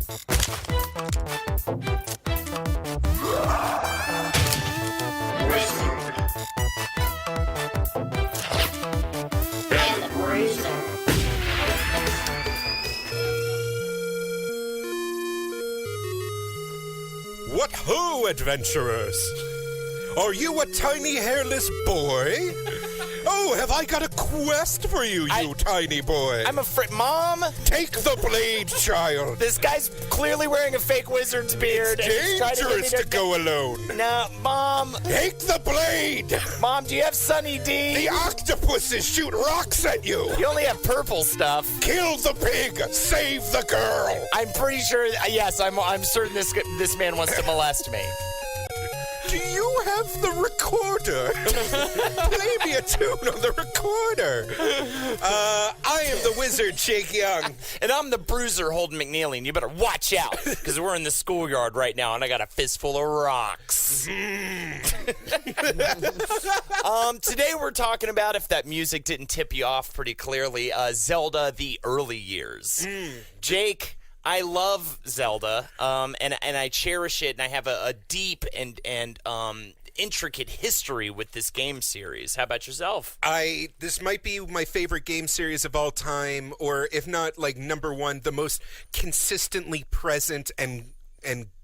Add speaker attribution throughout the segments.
Speaker 1: And the Bruiser.
Speaker 2: What ho, adventurers! Are you a tiny hairless boy? Oh, have I got a quest for you, you tiny boy?
Speaker 3: I'm afraid, Mom.
Speaker 2: Take the blade, child.
Speaker 3: This guy's clearly wearing a fake wizard's beard.
Speaker 2: It's dangerous to go alone.
Speaker 3: No, Mom.
Speaker 2: Take the blade.
Speaker 3: Mom, do you have Sunny D?
Speaker 2: The octopuses shoot rocks at you.
Speaker 3: You only have purple stuff.
Speaker 2: Kill the pig. Save the girl.
Speaker 3: I'm pretty sure. Yes, I'm certain this man wants to molest me.
Speaker 2: Do you have the recorder? Play me a tune on the recorder. I am the wizard, Jake Young.
Speaker 3: And I'm the Bruiser, Holden McNeely, and you better watch out, because we're in the schoolyard right now, and I got a fistful of rocks. Today we're talking about, if that music didn't tip you off pretty clearly, Zelda: The Early Years. Jake, I love Zelda, and I cherish it, and I have a deep and intricate history with this game series. How about yourself?
Speaker 2: This might be my favorite game series of all time, or if not, like, number one, the most consistently present and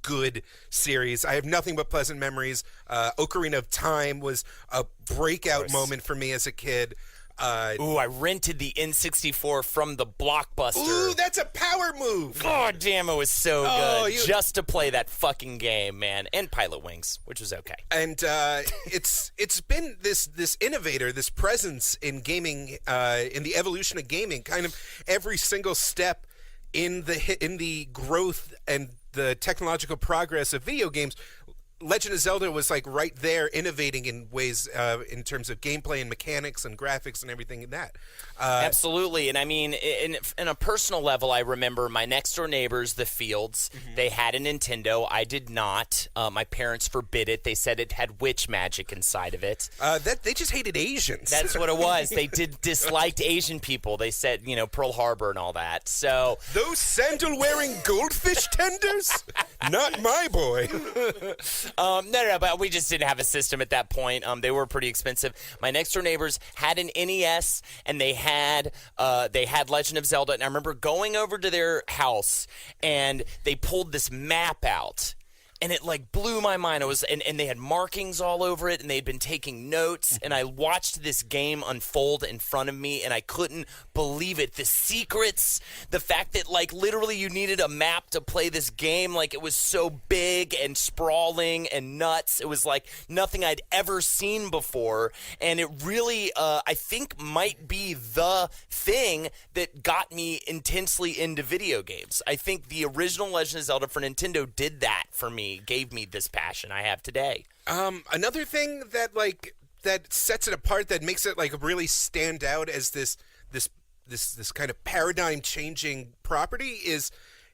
Speaker 2: good series. I have nothing but pleasant memories. Ocarina of Time was a breakout moment for me as a kid.
Speaker 3: I rented the N64 from the Blockbuster.
Speaker 2: Ooh, that's a power move.
Speaker 3: God damn, it was so good. Just to play that fucking game, man. And Pilot Wings, which was okay.
Speaker 2: And it's been this innovator, this presence in gaming, in the evolution of gaming, kind of every single step in the growth and the technological progress of video games. Legend of Zelda was like right there, innovating in ways in terms of gameplay and mechanics and graphics and everything in that.
Speaker 3: Absolutely, and I mean, in a personal level, I remember my next door neighbors, the Fields. They had a Nintendo. I did not. My parents forbid it. They said it had witch magic inside of it.
Speaker 2: They just hated Asians.
Speaker 3: That's what it was. They disliked Asian people. They said, Pearl Harbor and all that. So
Speaker 2: those sandal-wearing goldfish tenders? Not my boy.
Speaker 3: No, but we just didn't have a system at that point. They were pretty expensive. My next door neighbors had an NES, and they had Legend of Zelda. And I remember going over to their house, and they pulled this map out. And it, like, blew my mind. It was, and they had markings all over it, and they'd been taking notes. And I watched this game unfold in front of me, and I couldn't believe it. The secrets, the fact that, like, literally you needed a map to play this game. Like, it was so big and sprawling and nuts. It was like nothing I'd ever seen before. And it really, I think, might be the thing that got me intensely into video games. I think the original Legend of Zelda for Nintendo did that for me. Gave me this passion I have today.
Speaker 2: Another thing that sets it apart, that makes it like really stand out as this kind of paradigm changing property, is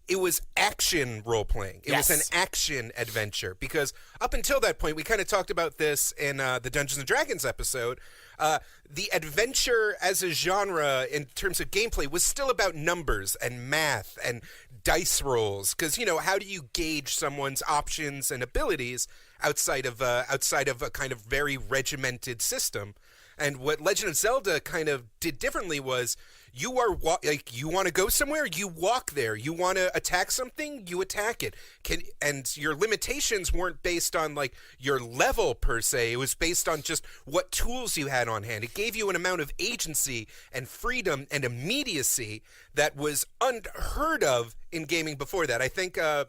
Speaker 2: it was action role playing. It was an action adventure, because up until that point, we kind of talked about this in the Dungeons and Dragons episode. The adventure as a genre in terms of gameplay was still about numbers and math and dice rolls, because how do you gauge someone's options and abilities outside of a kind of very regimented system? And what Legend of Zelda kind of did differently was, you want to go somewhere, you walk there. You want to attack something, you attack it. And your limitations weren't based on like your level per se. It was based on just what tools you had on hand. It gave you an amount of agency and freedom and immediacy that was unheard of in gaming before that. I think the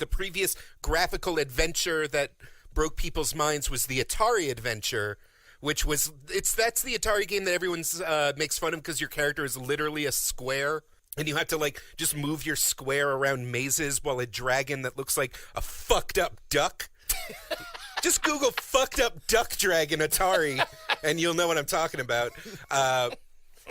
Speaker 2: previous graphical adventure that broke people's minds was the Atari adventure, which was that's the Atari game that everyone makes fun of, because your character is literally a square, and you have to like just move your square around mazes while a dragon that looks like a fucked up duck. Just Google "fucked up duck dragon Atari," and you'll know what I'm talking about.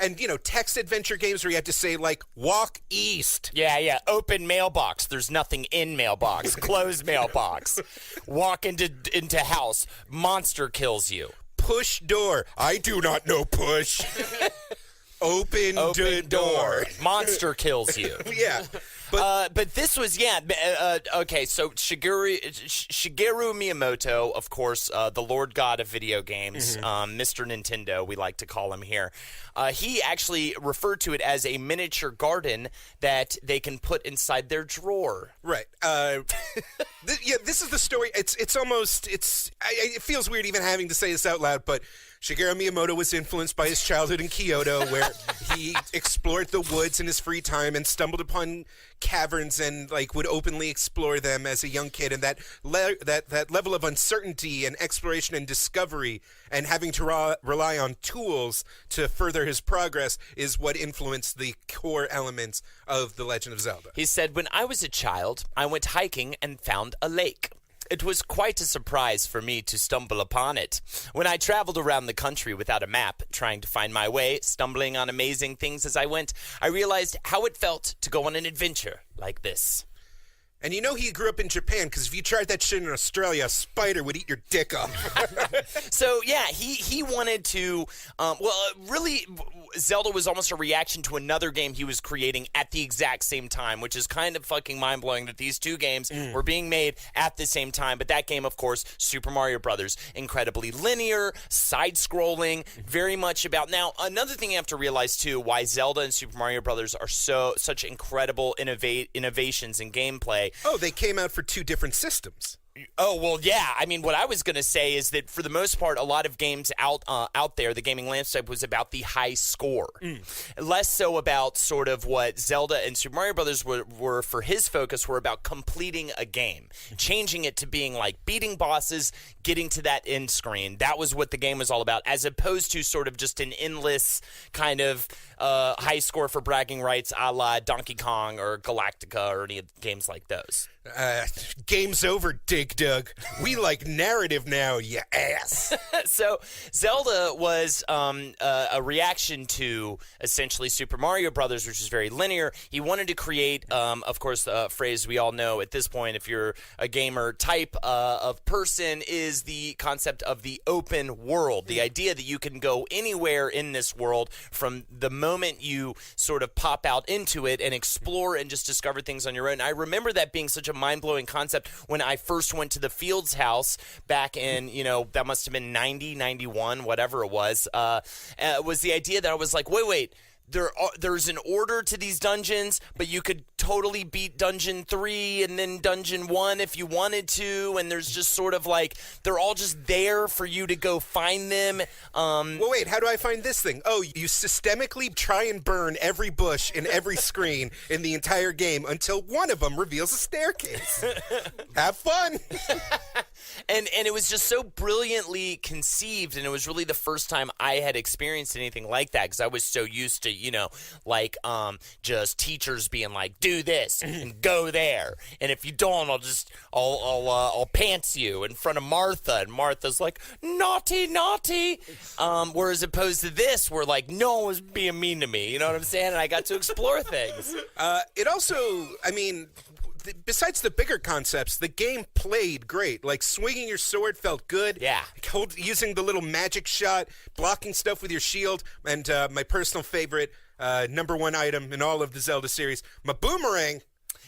Speaker 2: And, text adventure games where you have to say, like, walk east.
Speaker 3: Yeah. Open mailbox. There's nothing in mailbox. Close mailbox. Walk into house. Monster kills you.
Speaker 2: Push door. I do not know push. Open door.
Speaker 3: Monster kills you.
Speaker 2: Yeah.
Speaker 3: But this was, okay, so Shigeru Miyamoto, of course, the Lord God of video games, Mr. Nintendo, we like to call him here. He actually referred to it as a miniature garden that they can put inside their drawer.
Speaker 2: Right. This is the story. It feels weird even having to say this out loud, but Shigeru Miyamoto was influenced by his childhood in Kyoto, where he explored the woods in his free time and stumbled upon caverns and would openly explore them as a young kid. And that level of uncertainty and exploration and discovery and having to rely on tools to further his progress is what influenced the core elements of The Legend of Zelda.
Speaker 3: He said, "When I was a child, I went hiking and found a lake. It was quite a surprise for me to stumble upon it. When I traveled around the country without a map, trying to find my way, stumbling on amazing things as I went, I realized how it felt to go on an adventure like this."
Speaker 2: And he grew up in Japan, because if you tried that shit in Australia, a spider would eat your dick off.
Speaker 3: So, yeah, he wanted to, really, Zelda was almost a reaction to another game he was creating at the exact same time, which is kind of fucking mind-blowing that these two games were being made at the same time. But that game, of course, Super Mario Brothers, incredibly linear, side-scrolling, very much about... Now, another thing you have to realize, too, why Zelda and Super Mario Brothers are such incredible innovations in gameplay.
Speaker 2: Oh, they came out for two different systems.
Speaker 3: Oh, well, yeah. I mean, what I was going to say is that for the most part, a lot of games out there, the gaming landscape was about the high score. Less so about sort of what Zelda and Super Mario Brothers were for his focus, were about completing a game, changing it to being like beating bosses, getting to that end screen. That was what the game was all about, as opposed to sort of just an endless kind of high score for bragging rights a la Donkey Kong or Galactica or any games like those.
Speaker 2: Game's over, Dig Dug. We like narrative now, you ass.
Speaker 3: So Zelda was a reaction to essentially Super Mario Brothers, which is very linear. He wanted to create, of course, a phrase we all know at this point, if you're a gamer type of person, is the concept of the open world. The idea that you can go anywhere in this world from the moment you sort of pop out into it and explore and just discover things on your own. I remember that being such a mind-blowing concept when I first went to the Fields house back in, that must have been 90, 91, whatever it was the idea that I was like, wait, there's an order to these dungeons, but you could totally beat Dungeon 3 and then Dungeon 1 if you wanted to, and there's just sort of like, they're all just there for you to go find them.
Speaker 2: Well, wait, how do I find this thing? Oh, you systemically try and burn every bush in every screen in the entire game until one of them reveals a staircase. Have fun!
Speaker 3: And it was just so brilliantly conceived, and it was really the first time I had experienced anything like that, because I was so used to, just teachers being like, do this and go there, and if you don't, I'll pants you in front of Martha, and Martha's like, naughty. Whereas opposed to this, where like no one was being mean to me, you know what I'm saying? And I got to explore things.
Speaker 2: It also, besides the bigger concepts, the game played great. Like, swinging your sword felt good.
Speaker 3: Yeah.
Speaker 2: Using the little magic shot, blocking stuff with your shield, and my personal favorite, number one item in all of the Zelda series, my boomerang.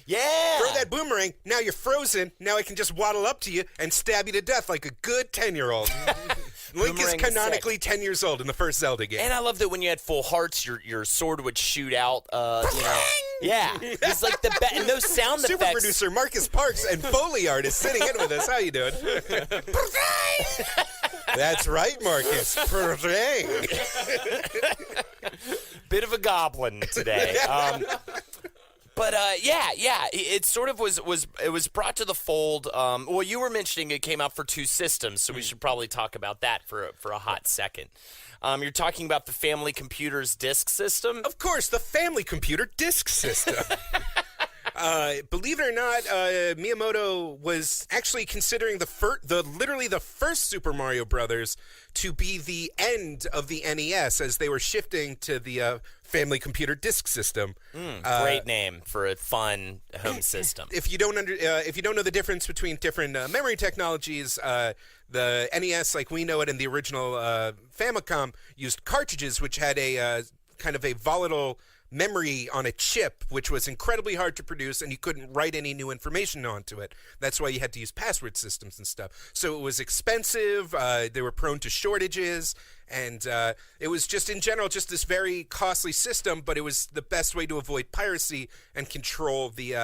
Speaker 3: Yeah.
Speaker 2: Throw that boomerang. Now you're frozen. Now I can just waddle up to you and stab you to death like a good 10-year-old. Link is canonically 10 years old in the first Zelda game.
Speaker 3: And I love that when you had full hearts, your sword would shoot out. Yeah, it's like the and those sound
Speaker 2: Super
Speaker 3: effects.
Speaker 2: producer Marcus Parks and Foley artist sitting in with us. How you doing? That's right, Marcus.
Speaker 3: Bit of a goblin today. But it sort of was brought to the fold. Well, you were mentioning it came out for two systems, so we should probably talk about that for a hot second. You're talking about the Family Computer's disk system?
Speaker 2: Of course, the Family Computer disk system. Believe it or not, Miyamoto was actually considering literally the first Super Mario Brothers to be the end of the NES as they were shifting to the Family Computer disk system.
Speaker 3: Great name for a fun home system.
Speaker 2: If you don't know the difference between different memory technologies, the NES, like we know it, in the original Famicom, used cartridges which had a kind of a volatile memory on a chip, which was incredibly hard to produce, and you couldn't write any new information onto it. That's why you had to use password systems and stuff. So it was expensive. They were prone to shortages, and it was just, in general, just this very costly system, but it was the best way to avoid piracy and control the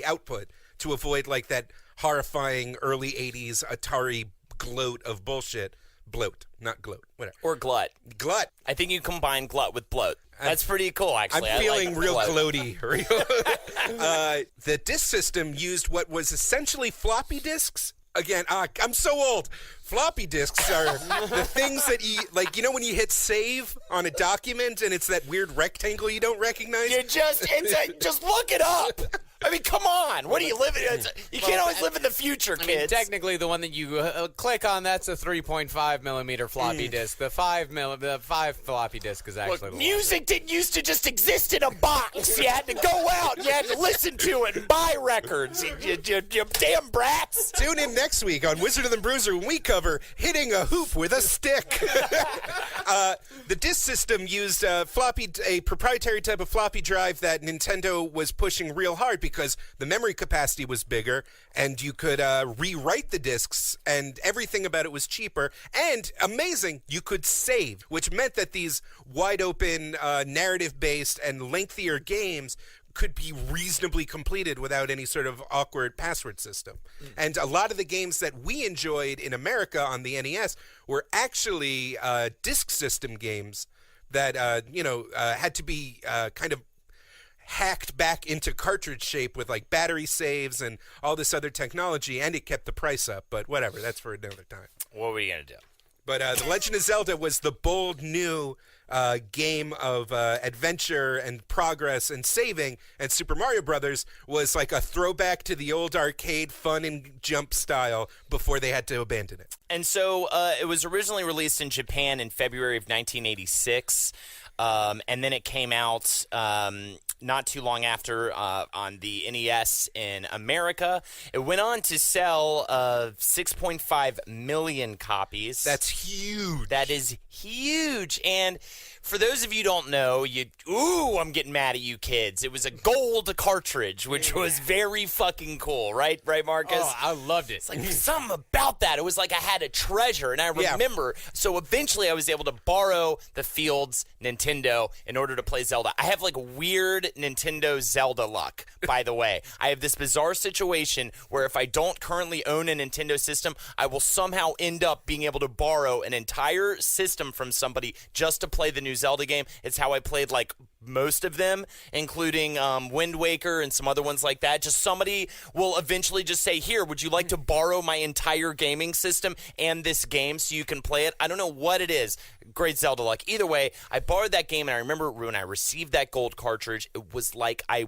Speaker 2: output, to avoid like that horrifying early 80s Atari gloat of bullshit. Bloat, not gloat, whatever.
Speaker 3: Or glut.
Speaker 2: Glut.
Speaker 3: I think you combine glut with bloat. That's pretty cool, actually.
Speaker 2: I'm feeling real
Speaker 3: gloat.
Speaker 2: gloaty. The disk system used what was essentially floppy disks. Again, I'm so old. Floppy disks are the things that when you hit save on a document and it's that weird rectangle you don't recognize?
Speaker 3: Just look it up. I mean, come on. What are you living? You can't always live in the future, kids.
Speaker 4: I mean, technically, the one that you click on, that's a 3.5 millimeter floppy disk. The 5 floppy disk is actually the
Speaker 3: music didn't used to just exist in a box. You had to go out. You had to listen to it and buy records. You damn brats.
Speaker 2: Tune in next week on Wizard of the Bruiser when we cover hitting a hoop with a stick. The disk system used a proprietary type of floppy drive that Nintendo was pushing real hard because the memory capacity was bigger and you could rewrite the discs and everything about it was cheaper. And amazing, you could save, which meant that these wide open narrative-based and lengthier games could be reasonably completed without any sort of awkward password system. And a lot of the games that we enjoyed in America on the NES were actually disk system games that had to be kind of hacked back into cartridge shape with like battery saves and all this other technology, and it kept the price up. But whatever, that's for another time.
Speaker 3: What were you gonna do?
Speaker 2: But The Legend of Zelda was the bold new game of adventure and progress and saving, and Super Mario Brothers was like a throwback to the old arcade fun and jump style before they had to abandon it.
Speaker 3: And so it was originally released in Japan in February of 1986. And then it came out not too long after on the NES in America. It went on to sell 6.5 million copies.
Speaker 2: That's huge.
Speaker 3: That is huge. And for those of you who don't know, I'm getting mad at you kids. It was a gold cartridge, which was very fucking cool, right? Right, Marcus?
Speaker 4: Oh, I loved it.
Speaker 3: It's like something about that. It was like I had a treasure, and I remember. So eventually I was able to borrow the Field's Nintendo in order to play Zelda. I have like weird Nintendo Zelda luck, by the way. I have this bizarre situation where if I don't currently own a Nintendo system, I will somehow end up being able to borrow an entire system from somebody just to play the new Zelda game. It's how I played like most of them, including Wind Waker and some other ones like that. Just somebody will eventually just say, here, would you like to borrow my entire gaming system and this game so you can play it? I don't know what it is. Great Zelda luck. Either way, I borrowed that game, and I remember when I received that gold cartridge, it was like I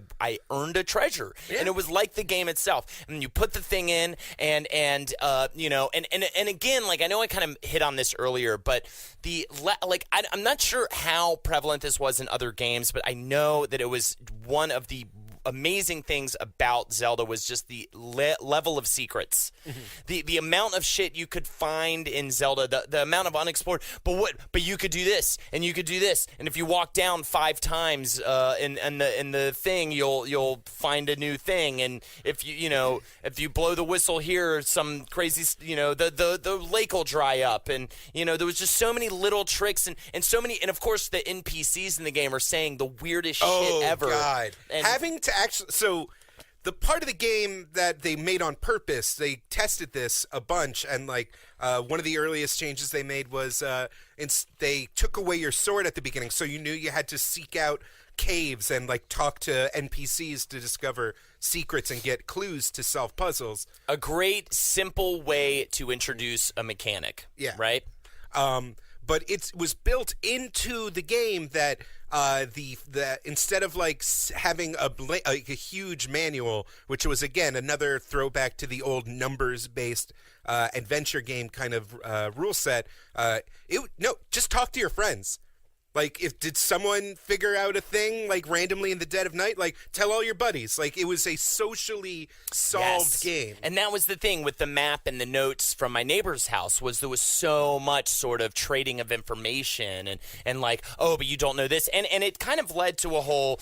Speaker 3: earned a treasure. Yeah. And it was like the game itself. And you put the thing in, and again, like I know I kind of hit on this earlier, but I'm not sure how prevalent this was in other games, but I know that it was one of the amazing things about Zelda was just the level of secrets, the amount of shit you could find in Zelda, the amount of unexplored. But you could do this, and you could do this, and if you walk down 5 times in the thing, you'll find a new thing, and if you blow the whistle here, some crazy the lake will dry up, and there was just so many little tricks and so many, and of course the NPCs in the game are saying the weirdest shit ever.
Speaker 2: Oh God! And having to actually, so the part of the game that they made on purpose, they tested this a bunch, and like one of the earliest changes they made was they took away your sword at the beginning, so you knew you had to seek out caves and like talk to NPCs to discover secrets and get clues to solve puzzles.
Speaker 3: A great simple way to introduce a mechanic.
Speaker 2: Yeah.
Speaker 3: Right.
Speaker 2: But it was built into the game that the instead of like having a huge manual, which was again another throwback to the old numbers-based adventure game kind of rule set. Just talk to your friends. Like, did someone figure out a thing, like, randomly in the dead of night? Like, tell all your buddies. Like, it was a socially solved game.
Speaker 3: And that was the thing with the map and the notes from my neighbor's house was there was so much sort of trading of information and like, oh, but you don't know this. And it kind of led to a whole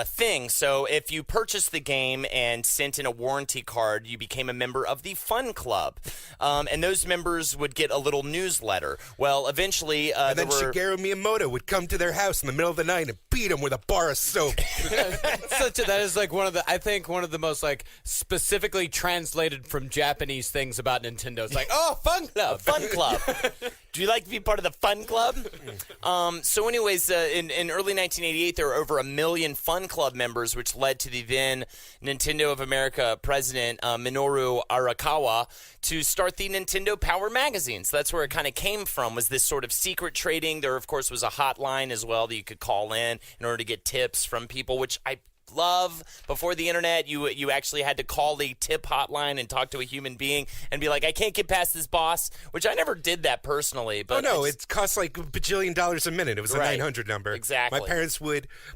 Speaker 3: thing. So if you purchased the game and sent in a warranty card, you became a member of the Fun Club. And those members would get a little newsletter. Well, eventually...
Speaker 2: and then Shigeru Miyamoto would come to their house in the middle of the night and beat them with a bar of soap.
Speaker 4: That is like one of the most like specifically translated from Japanese things about Nintendo. It's like, oh, Fun Club.
Speaker 3: Fun Club. Do you like to be part of the Fun Club? So anyways, in early 1988, there were over 1 million Fun Club members, which led to the then Nintendo of America president, Minoru Arakawa, to start the Nintendo Power magazine. So that's where it kind of came from, was this sort of secret trading. There, of course, was a hotline as well that you could call in order to get tips from people, which I love. Before the internet, you actually had to call the tip hotline and talk to a human being and be like, I can't get past this boss, which I never did that personally. But
Speaker 2: it costs like $1 bajillion a minute. It was a 900 number.
Speaker 3: Exactly.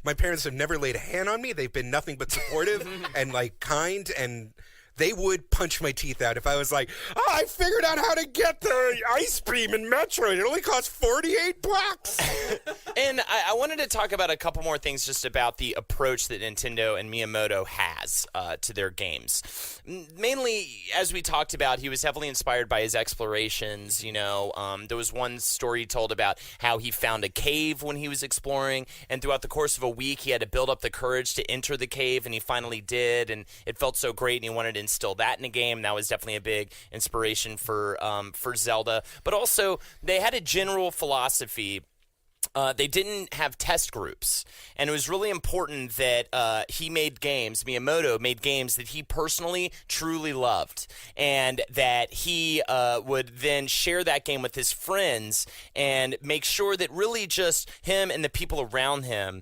Speaker 2: My parents have never laid a hand on me. They've been nothing but supportive and like kind, and they would punch my teeth out if I was like, oh, I figured out how to get the ice beam in Metroid. It only costs $48.
Speaker 3: And I wanted to talk about a couple more things just about the approach that Nintendo and Miyamoto has to their games. Mainly, as we talked about, he was heavily inspired by his explorations. There was one story he told about how he found a cave when he was exploring, and throughout the course of a week, he had to build up the courage to enter the cave, and he finally did, and it felt so great, and he wanted to instill that in a game. That was definitely a big inspiration for Zelda. But also, they had a general philosophy. They didn't have test groups, and it was really important that Miyamoto made games that he personally truly loved, and that he would then share that game with his friends and make sure that really just him and the people around him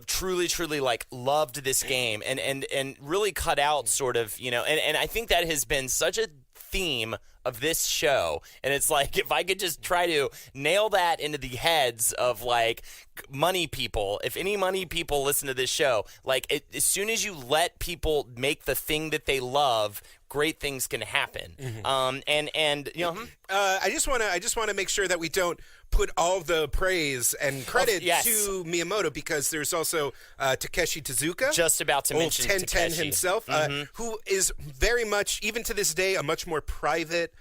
Speaker 3: truly like loved this game and really cut out sort of, and I think that has been such a theme of this show, and it's like if I could just try to nail that into the heads of like money people, if any money people listen to this show, like as soon as you let people make the thing that they love, great things can happen.
Speaker 2: I just want to make sure that we don't put all the praise and credit to Miyamoto, because there's also Takeshi Tezuka,
Speaker 3: just about to mention
Speaker 2: 1010 himself, who is very much, even to this day, a much more private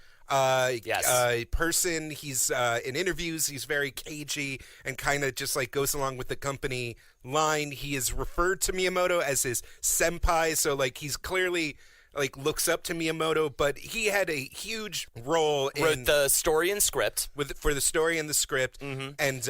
Speaker 2: person. He's in interviews, he's very cagey and kind of just like goes along with the company line. He is referred to Miyamoto as his senpai, so like he's clearly like looks up to Miyamoto, but he had a huge role in
Speaker 3: wrote the story and script
Speaker 2: for the story and the script, and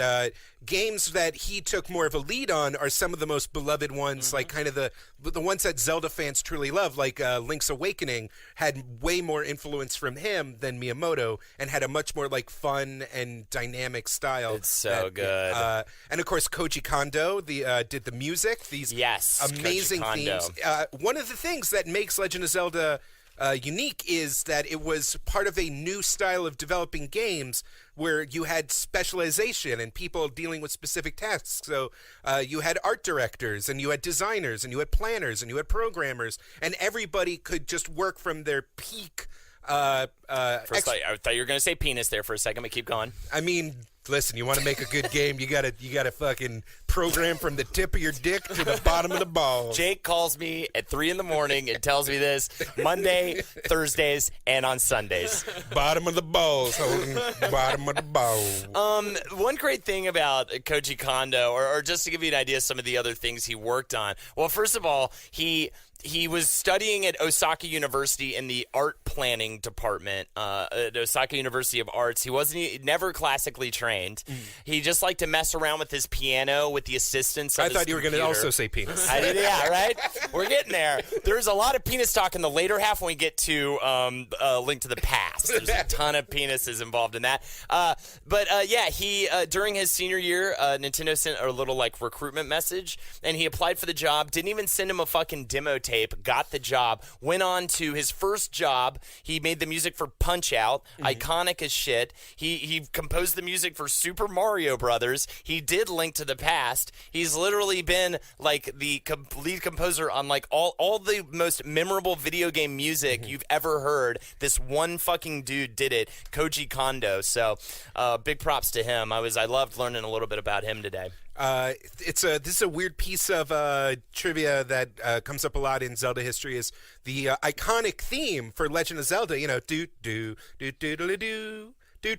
Speaker 2: games that he took more of a lead on are some of the most beloved ones, like kind of the ones that Zelda fans truly love, like Link's Awakening had way more influence from him than Miyamoto, and had a much more like fun and dynamic style.
Speaker 3: It's so good.
Speaker 2: And of course Koji Kondo did the music, these amazing themes. One of the things that makes Legend of Zelda unique is that it was part of a new style of developing games where you had specialization and people dealing with specific tasks. So you had art directors, and you had designers, and you had planners, and you had programmers, and everybody could just work from their peak.
Speaker 3: I thought you were going to say penis there for a second, but keep going.
Speaker 2: I mean, listen, you want to make a good game, you gotta fucking program from the tip of your dick to the bottom of the balls.
Speaker 3: Jake calls me at 3 a.m. and tells me this Monday, Thursdays, and on Sundays.
Speaker 2: Bottom of the balls, Holden. Bottom of the balls.
Speaker 3: One great thing about Koji Kondo, or just to give you an idea of some of the other things he worked on. Well, first of all, he was studying at Osaka University in the art planning department at Osaka University of Arts. He never classically trained. He just liked to mess around with his piano with the assistance of his
Speaker 2: I thought you were going to
Speaker 3: computer.
Speaker 2: also say penis.
Speaker 3: I did, yeah, right? We're getting there. There's a lot of penis talk in the later half when we get to Link to the Past. There's a ton of penises involved in that. He during his senior year, Nintendo sent a little like recruitment message, and he applied for the job. Didn't even send him a fucking demo tape, got the job, went on to his first job. He made the music for Punch-Out, iconic as shit. He composed the music for Super Mario Brothers. He did Link to the Past. He's literally been like the lead composer on like all the most memorable video game music you've ever heard. This one fucking dude did it, Koji Kondo. So big props to him. I loved learning a little bit about him today.
Speaker 2: This is a weird piece of trivia that comes up a lot in Zelda history. Is the iconic theme for Legend of Zelda? You know, do do do do do do do do do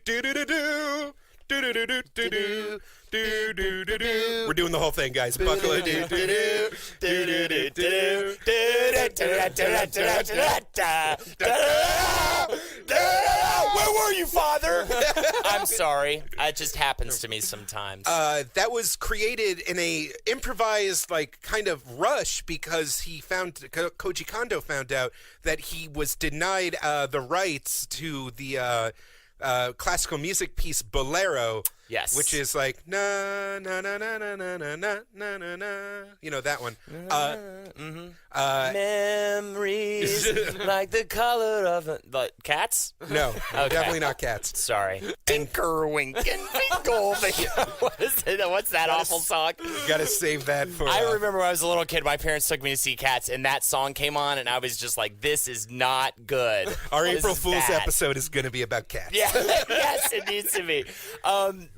Speaker 2: do do. We're doing the whole thing, guys. Buckle in.
Speaker 3: Where were you, Father? I'm sorry. It just happens to me sometimes.
Speaker 2: That was created in a improvised, like, kind of rush because Koji Kondo found out that he was denied the rights to the classical music piece Bolero.
Speaker 3: Yes.
Speaker 2: Which is like na na na na na na na na na na. You know that one.
Speaker 3: Memories like the color of the cats.
Speaker 2: No,
Speaker 3: Okay.
Speaker 2: definitely not cats.
Speaker 3: Sorry. Tinkerwink and Winkle. What is it? What's that awful song?
Speaker 2: You gotta save that for.
Speaker 3: I remember when I was a little kid, my parents took me to see Cats, and that song came on, and I was just like, "This is not good."
Speaker 2: Our
Speaker 3: This
Speaker 2: April
Speaker 3: is
Speaker 2: Fool's
Speaker 3: bad.
Speaker 2: episode is gonna be about cats.
Speaker 3: Yeah, yes, it needs to be.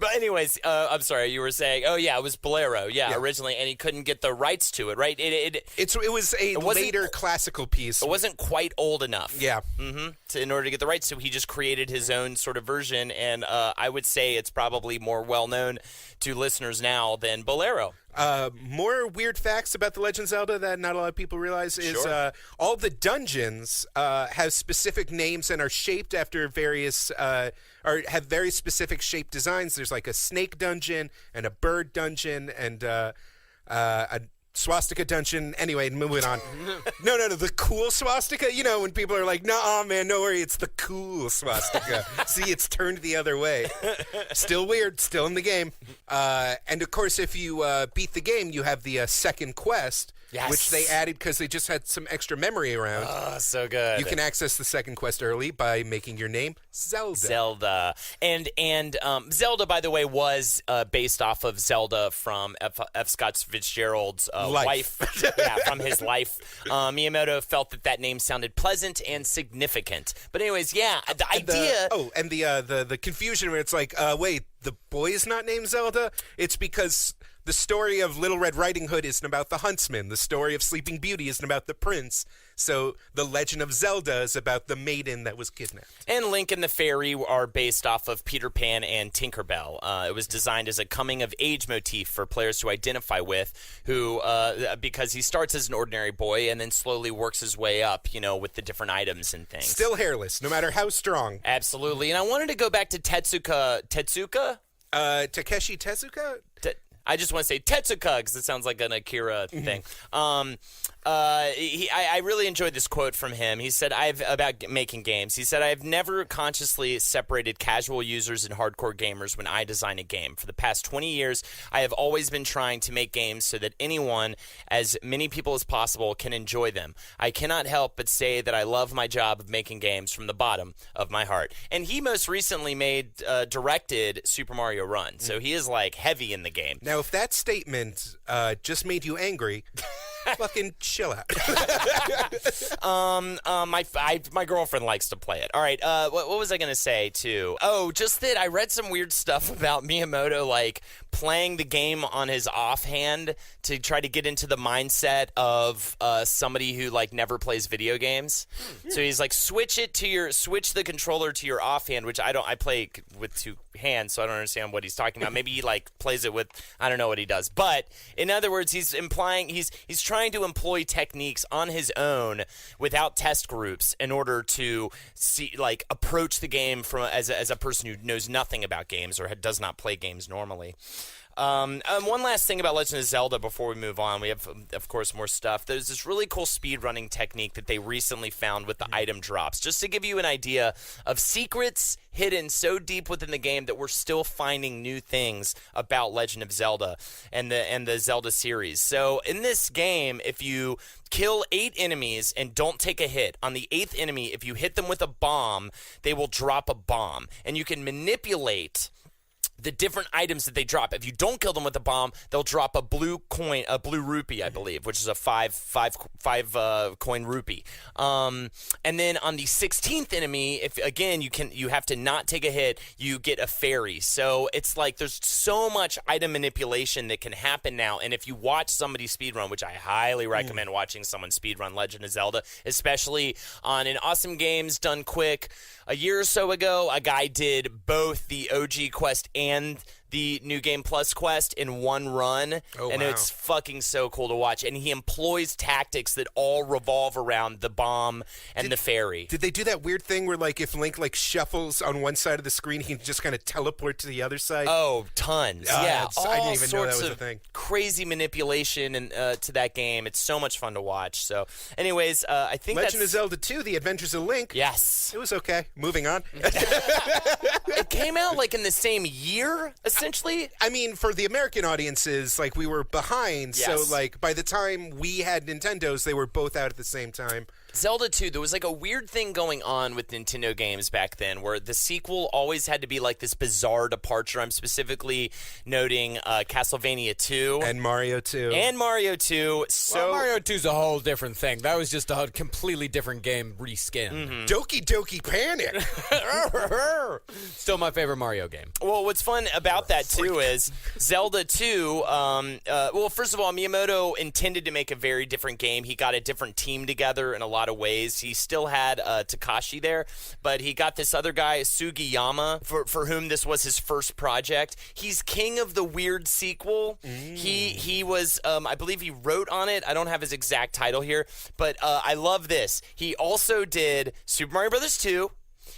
Speaker 3: But anyways, I'm sorry, you were saying, oh yeah, it was Bolero, yeah, originally, and he couldn't get the rights to it, right? It
Speaker 2: was a
Speaker 3: wasn't
Speaker 2: later classical piece.
Speaker 3: It wasn't quite old enough.
Speaker 2: Yeah.
Speaker 3: In order to get the rights, so he just created his own sort of version, and I would say it's probably more well known to listeners now than Bolero.
Speaker 2: More weird facts about The Legend of Zelda that not a lot of people realize is all the dungeons have specific names and are shaped after various or have very specific shape designs. There's like a snake dungeon and a bird dungeon and a swastika dungeon. Anyway, moving on. No, the cool swastika. You know, when people are like, "Nah, man, no worry, it's the cool swastika." See, it's turned the other way. Still weird. Still in the game. And of course, if you beat the game, you have the second quest.
Speaker 3: Yes.
Speaker 2: Which they added because they just had some extra memory around.
Speaker 3: Oh, so good.
Speaker 2: You can access the second quest early by making your name
Speaker 3: Zelda. And Zelda, by the way, was based off of Zelda from F. Scott Fitzgerald's wife. Yeah, from his life. Miyamoto felt that name sounded pleasant and significant. But anyways, yeah, the idea...
Speaker 2: The confusion where it's like, wait, the boy is not named Zelda? It's because... The story of Little Red Riding Hood isn't about the huntsman. The story of Sleeping Beauty isn't about the prince. So the Legend of Zelda is about the maiden that was kidnapped.
Speaker 3: And Link and the Fairy are based off of Peter Pan and Tinkerbell. It was designed as a coming-of-age motif for players to identify with, who because he starts as an ordinary boy and then slowly works his way up, with the different items and things.
Speaker 2: Still hairless, no matter how strong.
Speaker 3: Absolutely. And I wanted to go back to Tetsuka?
Speaker 2: Takeshi Tezuka?
Speaker 3: I just want to say Tetsuka because it sounds like an Akira thing. I really enjoyed this quote from him. He said, about making games. He said, "I've never consciously separated casual users and hardcore gamers when I design a game. For the past 20 years, I have always been trying to make games so that anyone, as many people as possible, can enjoy them. I cannot help but say that I love my job of making games from the bottom of my heart." And he most recently directed Super Mario Run, so he is like heavy in the game.
Speaker 2: Now, if that statement just made you angry, fucking chill out.
Speaker 3: My girlfriend likes to play it. All right. What was I gonna say too? Oh, just that I read some weird stuff about Miyamoto, like playing the game on his offhand to try to get into the mindset of somebody who like never plays video games. So he's like, switch the controller to your offhand, which I play with two hands, so I don't understand what he's talking about. Maybe he like plays it with, I don't know what he does. But in other words, he's implying he's trying to employ techniques on his own without test groups in order to approach the game from as a person who knows nothing about games or does not play games normally. One last thing about Legend of Zelda before we move on. We have, of course, more stuff. There's this really cool speedrunning technique that they recently found with the item drops. Just to give you an idea of secrets hidden so deep within the game that we're still finding new things about Legend of Zelda and the Zelda series. So in this game, if you kill 8 enemies and don't take a hit, on the 8th enemy, if you hit them with a bomb, they will drop a bomb. And you can manipulate the different items that they drop. If you don't kill them with a bomb, they'll drop a blue coin, a blue rupee, I believe, which is a five coin rupee. And then on the 16th enemy, if again you have to not take a hit, you get a fairy. So it's like there's so much item manipulation that can happen now. And if you watch somebody speedrun, which I highly recommend watching someone speedrun Legend of Zelda, especially on an Awesome Games Done Quick. A year or so ago, a guy did both the OG quest and the New Game Plus quest in one run, and it's fucking so cool to watch. And he employs tactics that all revolve around the bomb and the fairy.
Speaker 2: Did they do that weird thing where, like, if Link, like, shuffles on one side of the screen, he can just kind of teleport to the other side?
Speaker 3: Oh, tons. Yeah, all
Speaker 2: I didn't even know that
Speaker 3: sorts
Speaker 2: was a
Speaker 3: of
Speaker 2: thing.
Speaker 3: crazy manipulation and to that game. It's so much fun to watch. So, anyways, I think
Speaker 2: Legend of Zelda 2, The Adventures of Link.
Speaker 3: Yes.
Speaker 2: It was okay. Moving on.
Speaker 3: It came out, like, in the same year, essentially.
Speaker 2: I mean, for the American audiences, like, we were behind.
Speaker 3: Yes.
Speaker 2: So, like, by the time we had Nintendos, they were both out at the same time.
Speaker 3: Zelda 2, there was like a weird thing going on with Nintendo games back then where the sequel always had to be like this bizarre departure. I'm specifically noting Castlevania 2.
Speaker 2: And Mario 2.
Speaker 3: And Mario 2. So
Speaker 4: Mario 2's a whole different thing. That was just a completely different game reskinned.
Speaker 2: Doki Doki Panic.
Speaker 4: Still my favorite Mario game.
Speaker 3: Well, what's fun about that, too, is Zelda 2, well, first of all, Miyamoto intended to make a very different game. He got a different team together in a lot of ways. He still had Takashi there, but he got this other guy, Sugiyama, for whom this was his first project. He's king of the weird sequel. He was, I believe he wrote on it. I don't have his exact title here, but I love this. He also did Super Mario Bros. 2.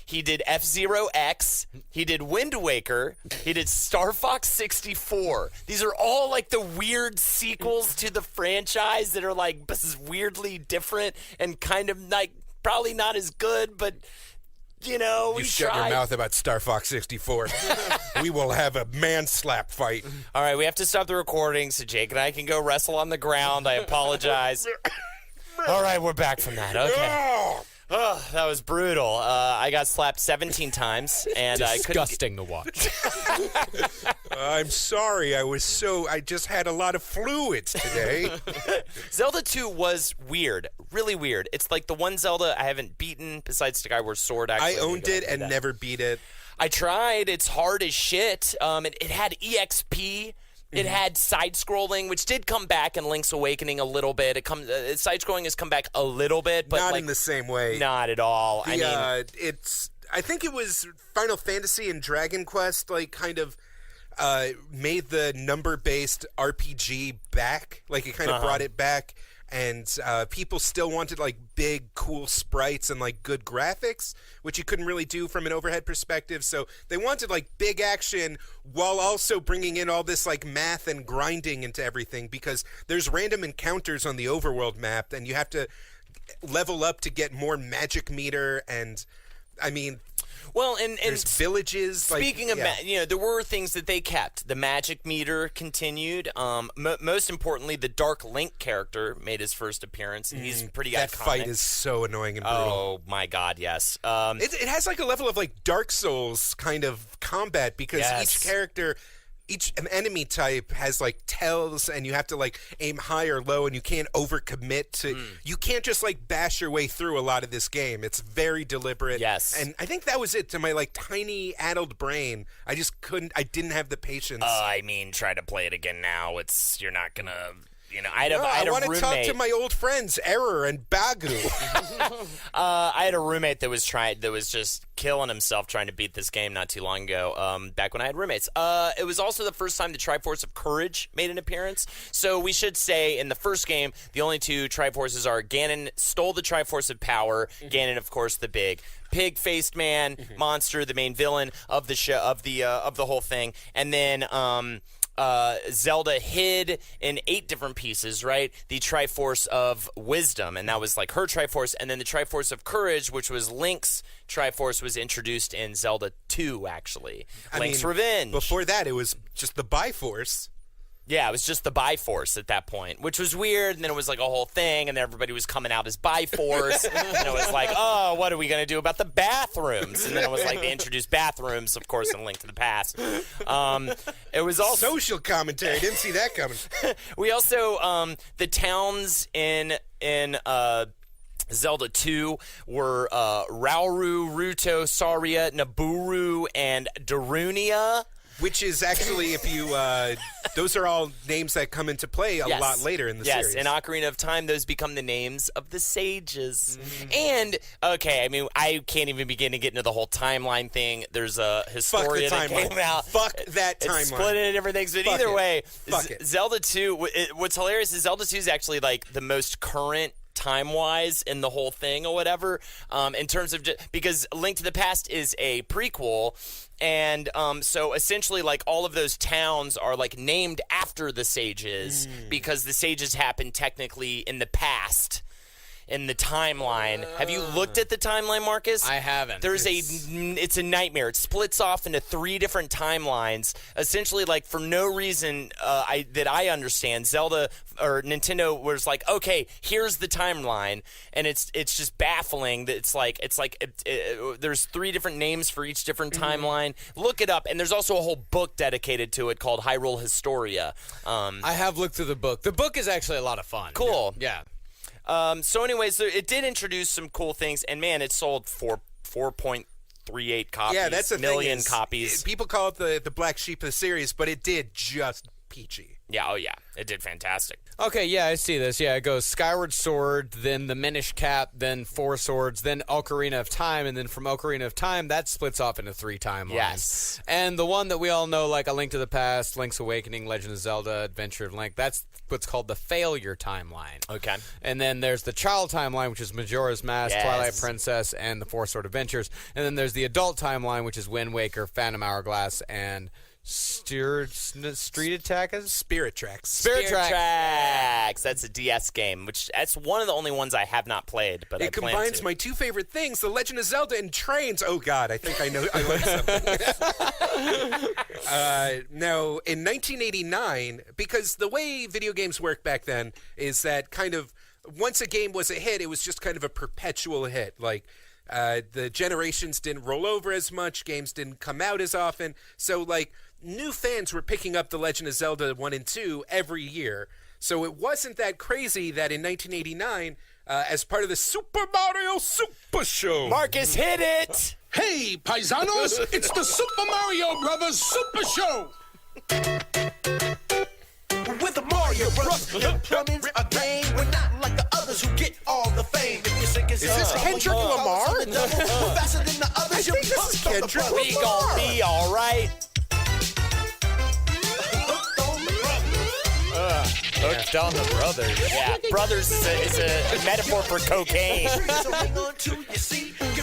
Speaker 3: He did F-Zero X. He did Wind Waker. He did Star Fox 64. These are all like the weird sequels to the franchise that are like weirdly different and kind of like probably not as good, but you know, we
Speaker 2: You shut
Speaker 3: tried.
Speaker 2: your mouth about Star Fox 64. We will have a man slap fight.
Speaker 3: All right, we have to stop the recording so Jake and I can go wrestle on the ground. I apologize. All right, we're back from that. Okay. Oh, that was brutal. I got slapped 17 times, and I couldn't.
Speaker 4: Disgusting to watch.
Speaker 2: I'm sorry. I just had a lot of fluids today.
Speaker 3: Zelda 2 was weird, really weird. It's like the one Zelda I haven't beaten besides Skyward Sword. Actually,
Speaker 2: I owned it and never beat it.
Speaker 3: I tried. It's hard as shit. It had EXP. It had side-scrolling, which did come back in Link's Awakening a little bit. Side-scrolling has come back a little bit, but
Speaker 2: Not
Speaker 3: like,
Speaker 2: in the same way.
Speaker 3: not at all.
Speaker 2: I think it was Final Fantasy and Dragon Quest, like, kind of made the number-based RPG back. Like, it kind of brought it back. And people still wanted, like, big, cool sprites and, like, good graphics, which you couldn't really do from an overhead perspective. So they wanted, like, big action while also bringing in all this, like, math and grinding into everything, because there's random encounters on the overworld map, and you have to level up to get more magic meter. And, I mean...
Speaker 3: Well, and
Speaker 2: there's villages.
Speaker 3: Speaking of, there were things that they kept. The magic meter continued. Most importantly, the Dark Link character made his first appearance, and he's pretty
Speaker 2: that
Speaker 3: iconic.
Speaker 2: fight is so annoying and brutal.
Speaker 3: Oh my God, yes.
Speaker 2: It has like a level of like Dark Souls kind of combat, because
Speaker 3: Yes.
Speaker 2: each character, an enemy type has like tells, and you have to like aim high or low, and you can't overcommit to. You can't just like bash your way through a lot of this game. It's very deliberate.
Speaker 3: Yes.
Speaker 2: And I think that was it. To my like tiny addled brain, I just couldn't. I didn't have the patience.
Speaker 3: I mean, try to play it again now. You're not gonna. I had a
Speaker 2: want to
Speaker 3: roommate.
Speaker 2: talk to my old friends Error and Bagu.
Speaker 3: I had a roommate that was just killing himself trying to beat this game not too long ago. Back when I had roommates. It was also the first time the Triforce of Courage made an appearance. So we should say in the first game, the only two Triforces are Ganon stole the Triforce of Power. Ganon, of course, the big pig-faced man monster, the main villain of the show, of the whole thing, and then Zelda hid in 8 different pieces, right? The Triforce of Wisdom, and that was like her Triforce, and then the Triforce of Courage, which was Link's Triforce, was introduced in Zelda 2, actually. Link's Revenge.
Speaker 2: Before that, it was just the Biforce.
Speaker 3: Yeah, it was just the Biforce at that point, which was weird, and then it was like a whole thing, and then everybody was coming out as Biforce, and it was like, oh, what are we going to do about the bathrooms? And then it was like they introduced bathrooms, of course, in Link to the Past. It was also...
Speaker 2: Social commentary, didn't see that coming.
Speaker 3: We also, the towns in Zelda 2 were Rauru, Ruto, Saria, Naburu, and Darunia.
Speaker 2: Which is actually, if you, those are all names that come into play a lot later in the series.
Speaker 3: Yes, in Ocarina of Time, those become the names of the sages. And, okay, I mean, I can't even begin to get into the whole timeline thing. There's a Historia that came out.
Speaker 2: Fuck that timeline.
Speaker 3: It's split into different things, but either way, Zelda 2, what's hilarious is Zelda 2 is actually, like, the most current time-wise in the whole thing or whatever, in terms of because Link to the Past is a prequel, and so essentially like all of those towns are like named after the sages because the sages happened technically in the past. In the timeline. Have you looked at the timeline, Marcus?
Speaker 4: I haven't.
Speaker 3: It's a nightmare. It splits off into 3 different timelines. Essentially, like for no reason that I understand, Zelda or Nintendo was like, okay, here's the timeline, and it's just baffling that it's like there's 3 different names for each different timeline. Look it up, and there's also a whole book dedicated to it called Hyrule Historia.
Speaker 4: I have looked through the book. The book is actually a lot of fun.
Speaker 3: Cool.
Speaker 4: Yeah.
Speaker 3: So anyways, it did introduce some cool things, and man, it sold 4.38 copies.
Speaker 2: Yeah, that's the
Speaker 3: million
Speaker 2: thing
Speaker 3: copies.
Speaker 2: People call it the black sheep of the series, but it did just peachy.
Speaker 3: Yeah, oh yeah, it did fantastic.
Speaker 4: Okay, yeah, I see this. Yeah, it goes Skyward Sword, then the Minish Cap, then 4 Swords, then Ocarina of Time, and then from Ocarina of Time, that splits off into 3 timelines.
Speaker 3: Yes.
Speaker 4: And the one that we all know, like A Link to the Past, Link's Awakening, Legend of Zelda, Adventure of Link, that's what's called the Failure Timeline.
Speaker 3: Okay.
Speaker 4: And then there's the Child Timeline, which is Majora's Mask, Twilight Princess, and the 4 Sword Adventures. And then there's the Adult Timeline, which is Wind Waker, Phantom Hourglass, and... Street Attackers?
Speaker 2: Spirit Tracks.
Speaker 3: Spirit Tracks. That's a DS game, that's one of the only ones I have not played, but
Speaker 2: it
Speaker 3: I plan
Speaker 2: combines
Speaker 3: to.
Speaker 2: my 2 favorite things, The Legend of Zelda and trains. Oh, God, I think I know. I like something. No, in 1989, because the way video games worked back then is that kind of once a game was a hit, it was just kind of a perpetual hit. Like, the generations didn't roll over as much, games didn't come out as often, so, like, new fans were picking up The Legend of Zelda 1 and 2 every year. So it wasn't that crazy that in 1989, as part of the Super Mario Super Show...
Speaker 3: Marcus, hit it!
Speaker 5: Hey, paisanos, it's the Super Mario Brothers Super Show! With the Mario Bros. Plumbing's a game. We're not like the others who get all the fame. Is
Speaker 2: this Kendrick Lamar?
Speaker 5: Faster than the others,
Speaker 2: I think this is Kendrick
Speaker 3: We gon' be alright.
Speaker 4: Hooked on the Brothers.
Speaker 3: Yeah, Brothers is a metaphor for cocaine.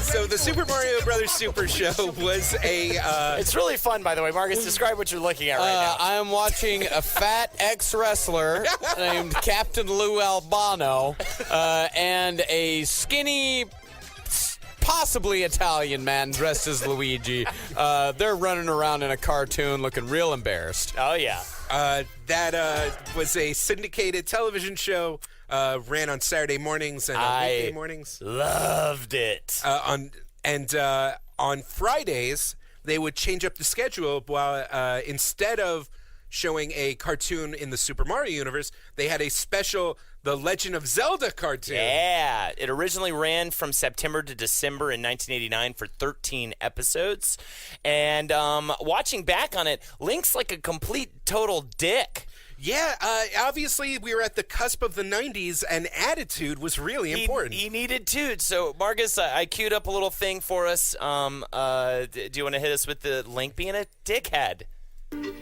Speaker 2: So the Super Mario Brothers Super Show was a...
Speaker 3: It's really fun, by the way. Marcus, describe what you're looking at right now.
Speaker 4: I am watching a fat ex-wrestler named Captain Lou Albano and a skinny... possibly Italian man dressed as Luigi. They're running around in a cartoon looking real embarrassed.
Speaker 3: Oh, yeah.
Speaker 2: That was a syndicated television show, ran on Saturday mornings and weekday mornings.
Speaker 3: Loved it.
Speaker 2: On Fridays, they would change up the schedule while instead of showing a cartoon in the Super Mario universe, they had a special The Legend of Zelda cartoon.
Speaker 3: Yeah. It originally ran from September to December in 1989 for 13 episodes. And watching back on it, Link's like a complete total dick.
Speaker 2: Yeah, obviously we were at the cusp of the 90s, and attitude was really important.
Speaker 3: He needed to. So, Marcus, I queued up a little thing for us. Do you want to hit us with the Link being a dickhead? This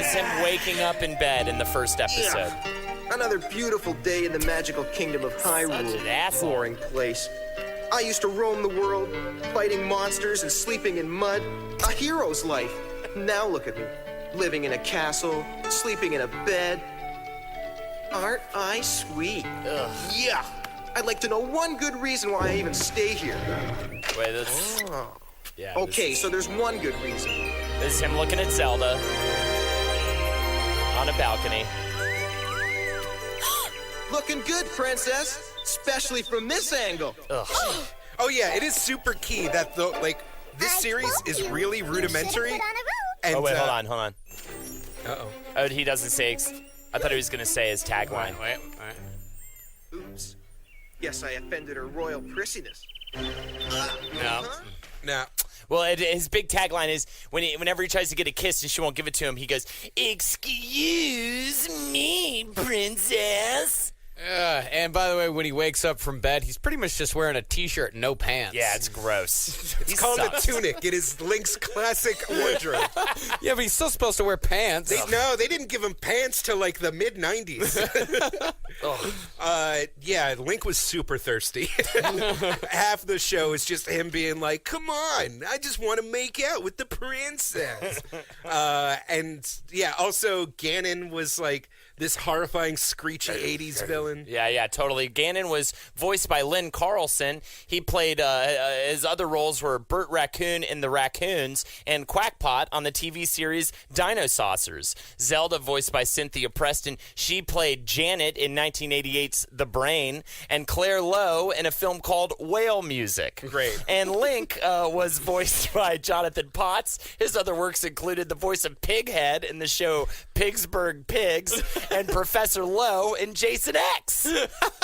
Speaker 3: is him waking up in bed in the first episode.
Speaker 6: Yeah. Another beautiful day in the magical kingdom of Hyrule.
Speaker 3: Such an asshole.
Speaker 6: Boring place. I used to roam the world, fighting monsters and sleeping in mud. A hero's life. Now look at me. living in a castle, sleeping in a bed. Aren't I sweet? Yeah. I'd like to know one good reason why I even stay here.
Speaker 3: Wait, that's...
Speaker 6: Oh.
Speaker 3: Yeah.
Speaker 6: Okay, so there's one good reason.
Speaker 3: This is him looking at Zelda on a balcony.
Speaker 6: Looking good, princess. Especially from this angle.
Speaker 2: Oh yeah, it is super key that this series is really rudimentary. And,
Speaker 3: Oh, wait, hold on.
Speaker 2: Uh-oh.
Speaker 3: Oh, he doesn't say... I thought he was going to say his tagline.
Speaker 4: Wait.
Speaker 6: Oops. Guess I offended her royal prissiness.
Speaker 4: No.
Speaker 2: Now,
Speaker 3: Well, his big tagline is whenever he tries to get a kiss and she won't give it to him, he goes, "Excuse me, princess."
Speaker 4: And by the way, when he wakes up from bed, he's pretty much just wearing a t-shirt and no pants.
Speaker 3: Yeah, it's gross.
Speaker 2: it's called a tunic. It is Link's classic wardrobe.
Speaker 4: Yeah, but he's still supposed to wear pants.
Speaker 2: No, they didn't give him pants till like the mid '90s. Yeah, Link was super thirsty. Half the show is just him being like, "Come on, I just want to make out with the princess." And yeah, also Ganon was like this horrifying, screechy '80s villain.
Speaker 3: Yeah, totally. Ganon was voiced by Lynn Carlson. He played, his other roles were Bert Raccoon in The Raccoons and Quackpot on the TV series Dino Saucers. Zelda, voiced by Cynthia Preston. She played Janet in 1988's The Brain, and Claire Lowe in a film called Whale Music.
Speaker 2: Great.
Speaker 3: And Link was voiced by Jonathan Potts. His other works included the voice of Pighead in the show Pigsburg Pigs and Professor Lowe in Jason X,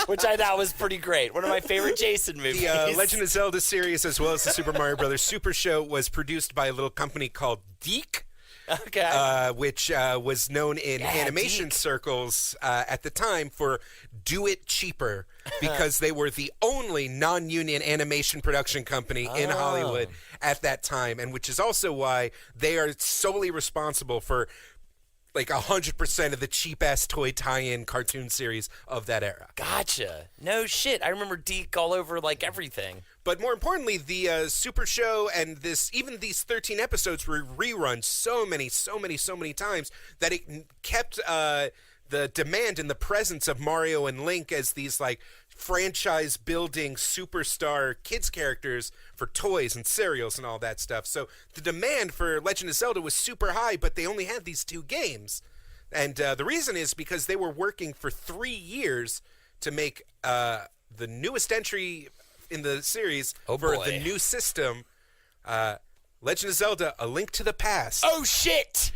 Speaker 3: which I thought was pretty great. One of my favorite Jason movies.
Speaker 2: The Legend of Zelda series, as well as the Super Mario Brothers Super Show, was produced by a little company called Deke.
Speaker 3: Okay.
Speaker 2: Which was known in animation
Speaker 3: Deke.
Speaker 2: circles at the time for Do It Cheaper, because they were the only non-union animation production company in Hollywood at that time, and which is also why they are solely responsible for like 100% of the cheap-ass toy tie-in cartoon series of that era.
Speaker 3: Gotcha. No shit. I remember Deke all over like everything.
Speaker 2: But more importantly, the Super Show and even these 13 episodes were rerun so many times that it kept the demand and the presence of Mario and Link as these like franchise-building superstar kids characters for toys and cereals and all that stuff. So the demand for Legend of Zelda was super high, but they only had these 2 games. And the reason is because they were working for 3 years to make the newest entry in the series for the new system, Legend of Zelda: A Link to the Past.
Speaker 3: Oh shit!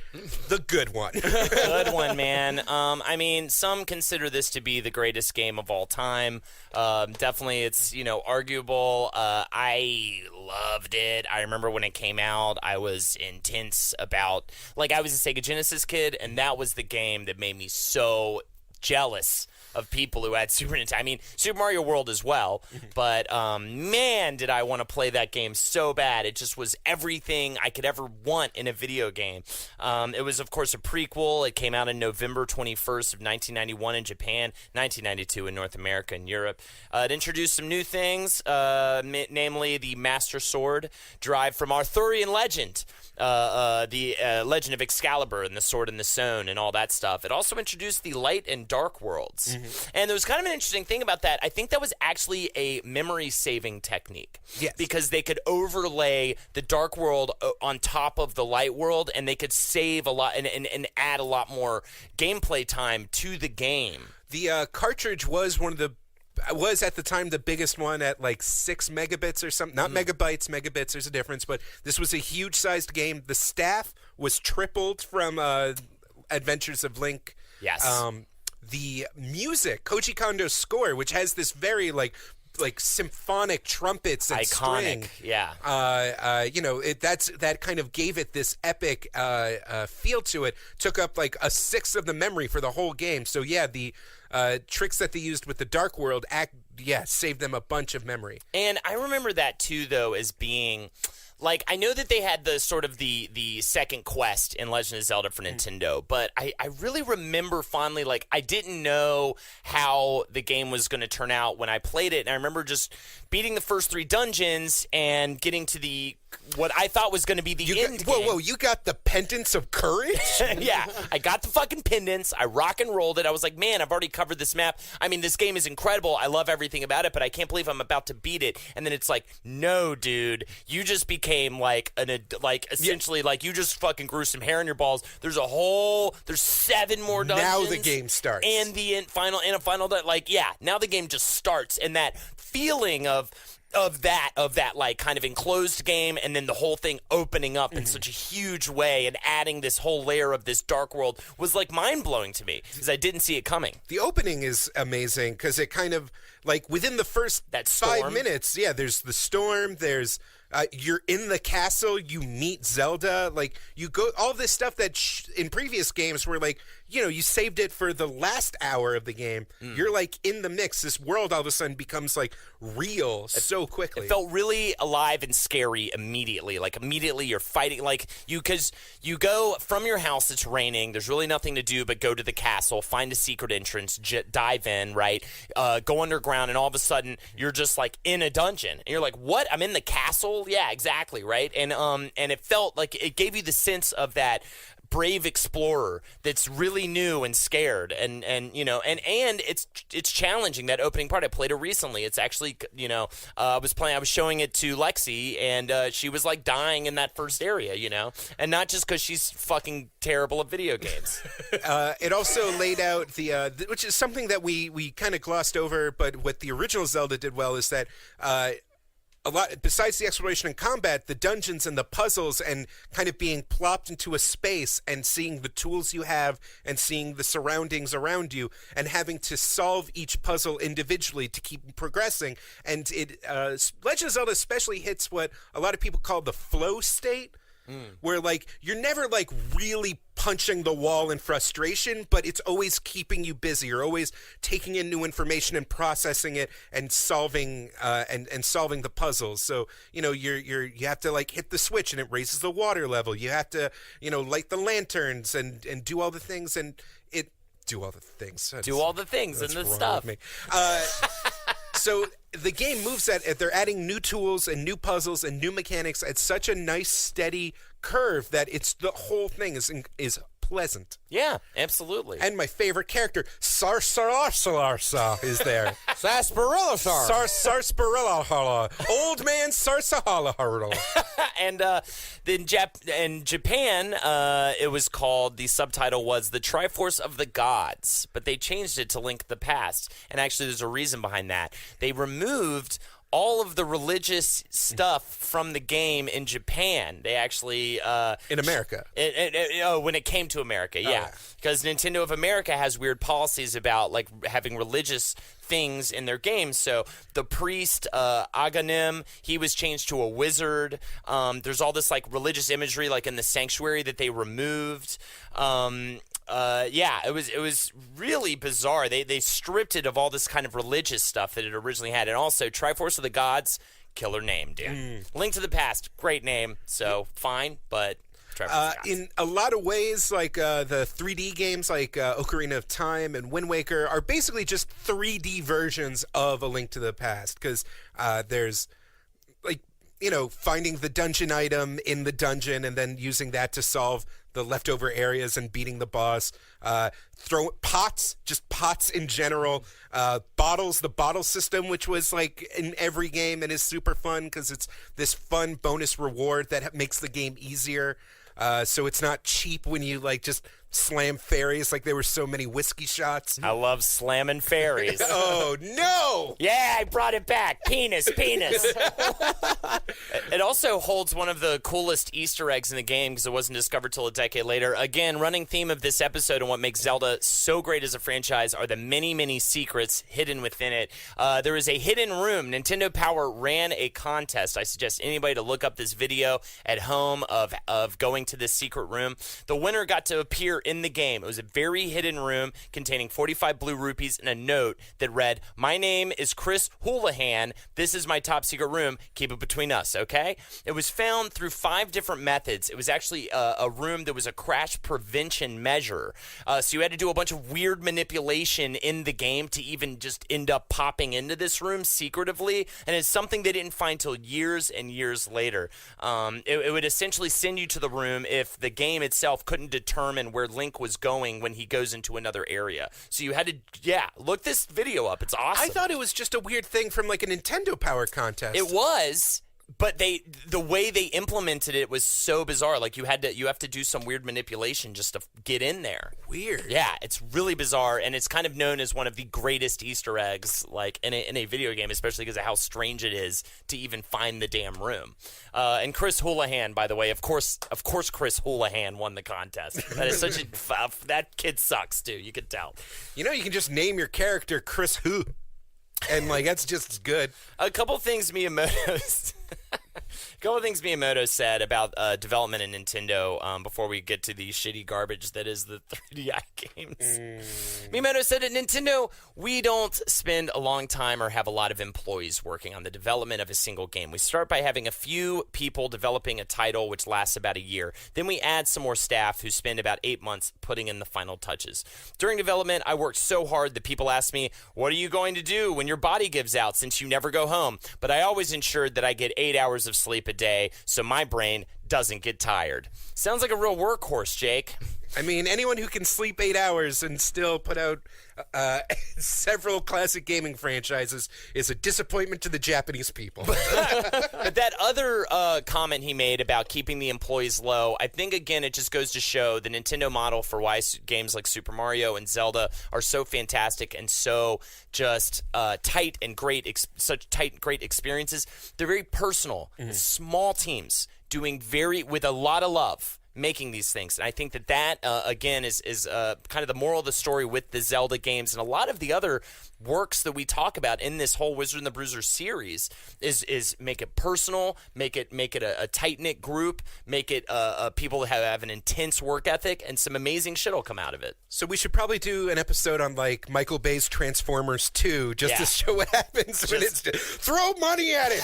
Speaker 2: The good one.
Speaker 3: Good one, man. I mean, some consider this to be the greatest game of all time. Definitely, it's, arguable. I loved it. I remember when it came out, I was intense about, I was a Sega Genesis kid, and that was the game that made me so jealous of people who had Super Nintendo. I mean, Super Mario World as well, but man, did I want to play that game so bad. It just was everything I could ever want in a video game. It was, of course, a prequel. It came out on November 21st of 1991 in Japan, 1992 in North America and Europe. It introduced some new things, namely the Master Sword, derived from Arthurian legend. The Legend of Excalibur and the Sword in the Stone and all that stuff. It also introduced the light and dark worlds. And there was kind of an interesting thing about that. I think that was actually a memory-saving technique.
Speaker 2: Yes.
Speaker 3: Because they could overlay the dark world on top of the light world, and they could save a lot and add a lot more gameplay time to the game.
Speaker 2: The cartridge was at the time the biggest one at like 6 megabits or something. Not megabytes, megabits, there's a difference, but this was a huge sized game. The staff was tripled from Adventures of Link.
Speaker 3: Yes.
Speaker 2: The music, Koji Kondo's score, which has this very like symphonic trumpets and
Speaker 3: Iconic,
Speaker 2: string.
Speaker 3: yeah.
Speaker 2: That kind of gave it this epic feel to it. Took up like 1/6 of the memory for the whole game. So yeah, the tricks that they used with the Dark World saved them a bunch of memory.
Speaker 3: And I remember that too, though, as being I know that they had the sort of the second quest in Legend of Zelda for Nintendo, but I really remember fondly, I didn't know how the game was going to turn out when I played it, and I remember just beating the first 3 dungeons and getting to the what I thought was going to be the end game.
Speaker 2: Whoa! You got the pendants of courage?
Speaker 3: Yeah, I got the fucking pendants. I rock and rolled it. I was like, man, I've already covered this map. I mean, this game is incredible. I love everything about it, but I can't believe I'm about to beat it. And then it's like, no, dude, you just became like essentially like you just fucking grew some hair in your balls. There's 7 more dungeons.
Speaker 2: Now the game starts.
Speaker 3: And a final, now the game just starts. And that feeling of that like kind of enclosed game, and then the whole thing opening up in such a huge way and adding this whole layer of this dark world was like mind-blowing to me because I didn't see it coming.
Speaker 2: The opening is amazing because it kind of like within the first 5 minutes, there's the storm, there's you're in the castle, you meet Zelda, like you go all this stuff that in previous games were like, you saved it for the last hour of the game. You're like in the mix. This world all of a sudden becomes like real so quickly.
Speaker 3: It felt really alive and scary immediately. Like immediately you're fighting because you go from your house, it's raining, there's really nothing to do but go to the castle, find a secret entrance, dive in, right? Go underground, and all of a sudden you're just like in a dungeon. And you're like, what? I'm in the castle? Yeah, exactly, right? And it felt like it gave you the sense of that brave explorer that's really new and scared, and it's challenging. That opening part, I played it recently. It's actually, I was showing it to Lexi, and she was like dying in that first area, and not just because she's fucking terrible at video games.
Speaker 2: It also laid out which is something that we kind of glossed over, but what the original Zelda did well is that a lot, besides the exploration and combat, the dungeons and the puzzles and kind of being plopped into a space and seeing the tools you have and seeing the surroundings around you and having to solve each puzzle individually to keep progressing. And Legend of Zelda especially hits what a lot of people call the flow state, where like you're never like really punching the wall in frustration, but it's always keeping you busy. You're always taking in new information and processing it and solving and solving the puzzles. So you have to like hit the switch and it raises the water level. You have to light the lanterns and do all the things and do all the things.
Speaker 3: Do all the things and the stuff.
Speaker 2: So the game moves they're adding new tools and new puzzles and new mechanics at such a nice steady curve that the whole thing is pleasant.
Speaker 3: Yeah, absolutely.
Speaker 2: And my favorite character, Sarsarasa, is there.
Speaker 4: Sarsaparilla.
Speaker 2: Sarsaparilla. Old man Sarsahala.
Speaker 3: And in Japan, it was called, the subtitle was The Triforce of the Gods, but they changed it to Link to the Past. And actually, there's a reason behind that. They removed all of the religious stuff from the game in Japan. They actually
Speaker 2: in America.
Speaker 3: When it came to America, yeah, because Nintendo of America has weird policies about like having religious things in their games. So the priest Aghanim, he was changed to a wizard. There's all this like religious imagery like in the sanctuary that they removed. It was really bizarre. They stripped it of all this kind of religious stuff that it originally had. And also, Triforce of the Gods, killer name, dude. Link to the Past, great name. So, fine, but Triforce of the Gods.
Speaker 2: In a lot of ways, like the 3D games like Ocarina of Time and Wind Waker are basically just 3D versions of A Link to the Past. Because there's, like, finding the dungeon item in the dungeon and then using that to solve the leftover areas and beating the boss. Throw pots in general. Bottles, the bottle system, which was like in every game and is super fun because it's this fun bonus reward that makes the game easier. So it's not cheap when you like just slam fairies like there were so many whiskey shots.
Speaker 3: I love slamming fairies.
Speaker 2: Oh, no!
Speaker 3: Yeah, I brought it back. Penis. It also holds one of the coolest Easter eggs in the game because it wasn't discovered till a decade later. Again, running theme of this episode and what makes Zelda so great as a franchise are the many, many secrets hidden within it. There is a hidden room. Nintendo Power ran a contest. I suggest anybody to look up this video at home of going to this secret room. The winner got to appear in the game. It was a very hidden room containing 45 blue rupees and a note that read, "My name is Chris Houlihan. This is my top secret room. Keep it between us, okay?" It was found through 5 different methods. It was actually a room that was a crash prevention measure. So you had to do a bunch of weird manipulation in the game to even just end up popping into this room secretively. And it's something they didn't find till years and years later. It would essentially send you to the room if the game itself couldn't determine where Link was going when he goes into another area. So you had to, look this video up. It's awesome.
Speaker 2: I thought it was just a weird thing from like a Nintendo Power contest.
Speaker 3: It was, but the way they implemented it was so bizarre. Like you have to do some weird manipulation just to get in there.
Speaker 2: Weird.
Speaker 3: Yeah, it's really bizarre, and it's kind of known as one of the greatest Easter eggs, like in a video game, especially because of how strange it is to even find the damn room. And Chris Houlihan, by the way, of course, Chris Houlihan won the contest. That is such a that kid sucks too. You could tell.
Speaker 2: You know, you can just name your character Chris Who, and like that's just as good.
Speaker 3: A couple things Miyamoto said about development in Nintendo before we get to the shitty garbage that is the 3DI games. Miyamoto said at Nintendo, we don't spend a long time or have a lot of employees working on the development of a single game. We start by having a few people developing a title which lasts about a year. Then we add some more staff who spend about 8 months putting in the final touches. During development, I worked so hard that people ask me, what are you going to do when your body gives out since you never go home? But I always ensured that I get 8 hours of sleep a day so my brain doesn't get tired. Sounds like a real workhorse, Jake.
Speaker 2: I mean, anyone who can sleep 8 hours and still put out several classic gaming franchises is a disappointment to the Japanese people.
Speaker 3: But that other comment he made about keeping the employees low, I think, again, it just goes to show the Nintendo model for why games like Super Mario and Zelda are so fantastic and so just tight and great, such tight and great experiences. They're very personal, small teams doing with a lot of love, making these things. And I think that again, is kind of the moral of the story with the Zelda games and a lot of the other works that we talk about in this whole Wizard and the Bruiser series is make it personal, make it a tight-knit group, make it people that have an intense work ethic, and some amazing shit will come out of it.
Speaker 2: So we should probably do an episode on like Michael Bay's Transformers 2 just to show what happens when it's just, throw money at it.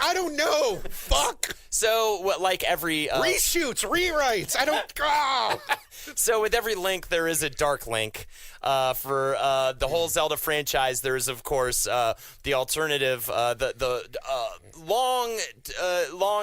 Speaker 2: I don't know. Fuck.
Speaker 3: So what, like every
Speaker 2: reshoots, rewrites. I don't go.
Speaker 3: So with every Link, there is a Dark Link. For the whole Zelda franchise, there is, of course, the alternative. Long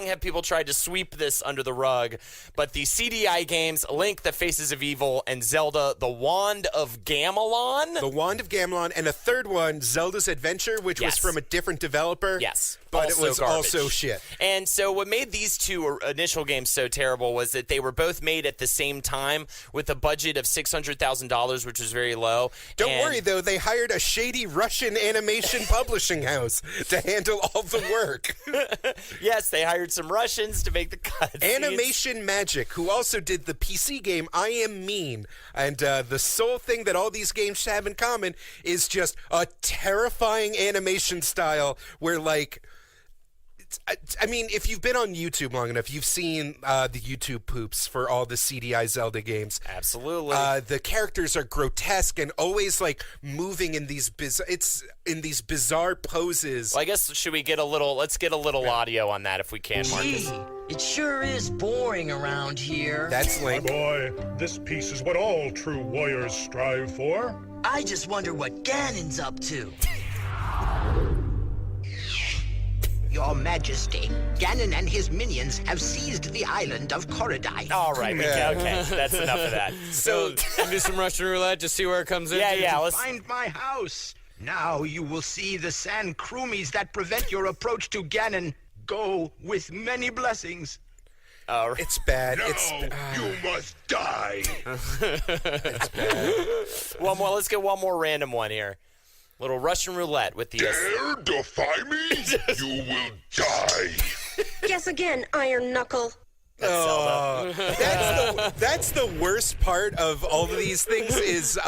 Speaker 3: have people tried to sweep this under the rug, but the CDI games, Link, The Faces of Evil, and Zelda, The Wand of Gamelon.
Speaker 2: The Wand of Gamelon, and a third one, Zelda's Adventure, which was from a different developer.
Speaker 3: Yes.
Speaker 2: But
Speaker 3: also
Speaker 2: it was
Speaker 3: garbage.
Speaker 2: also shit.
Speaker 3: And so what made these two initial games so terrible was that they were both made at the same time with a budget of $600,000, which was very low.
Speaker 2: Don't worry, though. They hired a shady Russian animation publishing house to handle all the work.
Speaker 3: Yes, they hired some Russians to make the cuts.
Speaker 2: Animation Magic, who also did the PC game I Am Mean. And the sole thing that all these games have in common is just a terrifying animation style where, like... I mean, if you've been on YouTube long enough, you've seen the YouTube poops for all the CDI Zelda games.
Speaker 3: Absolutely.
Speaker 2: The characters are grotesque and always like moving in these bizarre poses.
Speaker 3: Well, I guess let's get a little audio on that if we can, Marcus.
Speaker 1: Gee, it sure is boring around here.
Speaker 2: That's Link.
Speaker 7: My boy, this peace is what all true warriors strive for.
Speaker 1: I just wonder what Ganon's up to.
Speaker 8: Your Majesty, Ganon and his minions have seized the island of Korodai.
Speaker 3: All right, okay, that's enough of that.
Speaker 4: So do some Russian roulette to see where it comes in.
Speaker 3: Yeah, let's...
Speaker 8: Find my house. Now you will see the sand krumies that prevent your approach to Ganon. Go with many blessings.
Speaker 2: It's bad.
Speaker 7: You must die.
Speaker 2: It's bad.
Speaker 3: One more. Let's get one more random one here. Little Russian roulette with the...
Speaker 7: Dare defy me? You will die.
Speaker 9: Guess again, Iron Knuckle.
Speaker 2: That's the worst part of all of these things is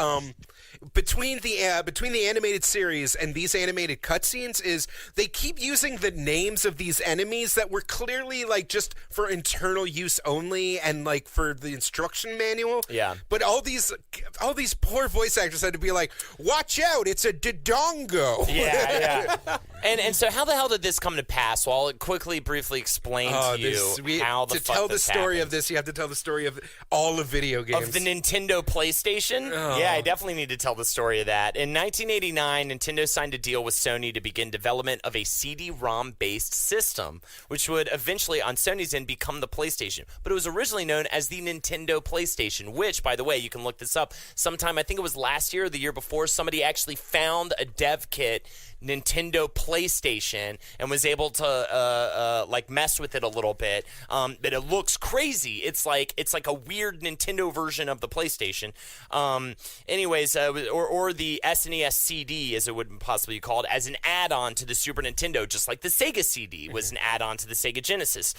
Speaker 2: between the animated series and these animated cutscenes is they keep using the names of these enemies that were clearly like just for internal use only and like for the instruction manual.
Speaker 3: Yeah.
Speaker 2: But all these poor voice actors had to be like, "Watch out! It's a Dodongo."
Speaker 3: Yeah. And so how the hell did this come to pass? Well, I'll briefly explain to you how the
Speaker 2: to
Speaker 3: fuck
Speaker 2: tell the
Speaker 3: this
Speaker 2: story
Speaker 3: happened.
Speaker 2: of this. You have to tell the story of all of video games.
Speaker 3: Of the Nintendo PlayStation? Yeah, I definitely need to tell the story of that. In 1989, Nintendo signed a deal with Sony to begin development of a CD-ROM-based system, which would eventually, on Sony's end, become the PlayStation. But it was originally known as the Nintendo PlayStation, which, by the way, you can look this up. Sometime, I think it was last year or the year before, somebody actually found a dev kit Nintendo PlayStation and was able to like mess with it a little bit. But it looks crazy. It's like a weird Nintendo version of the PlayStation. Anyways, or the SNES CD, as it would possibly be called, as an add-on to the Super Nintendo, just like the Sega CD was an add-on to the Sega Genesis.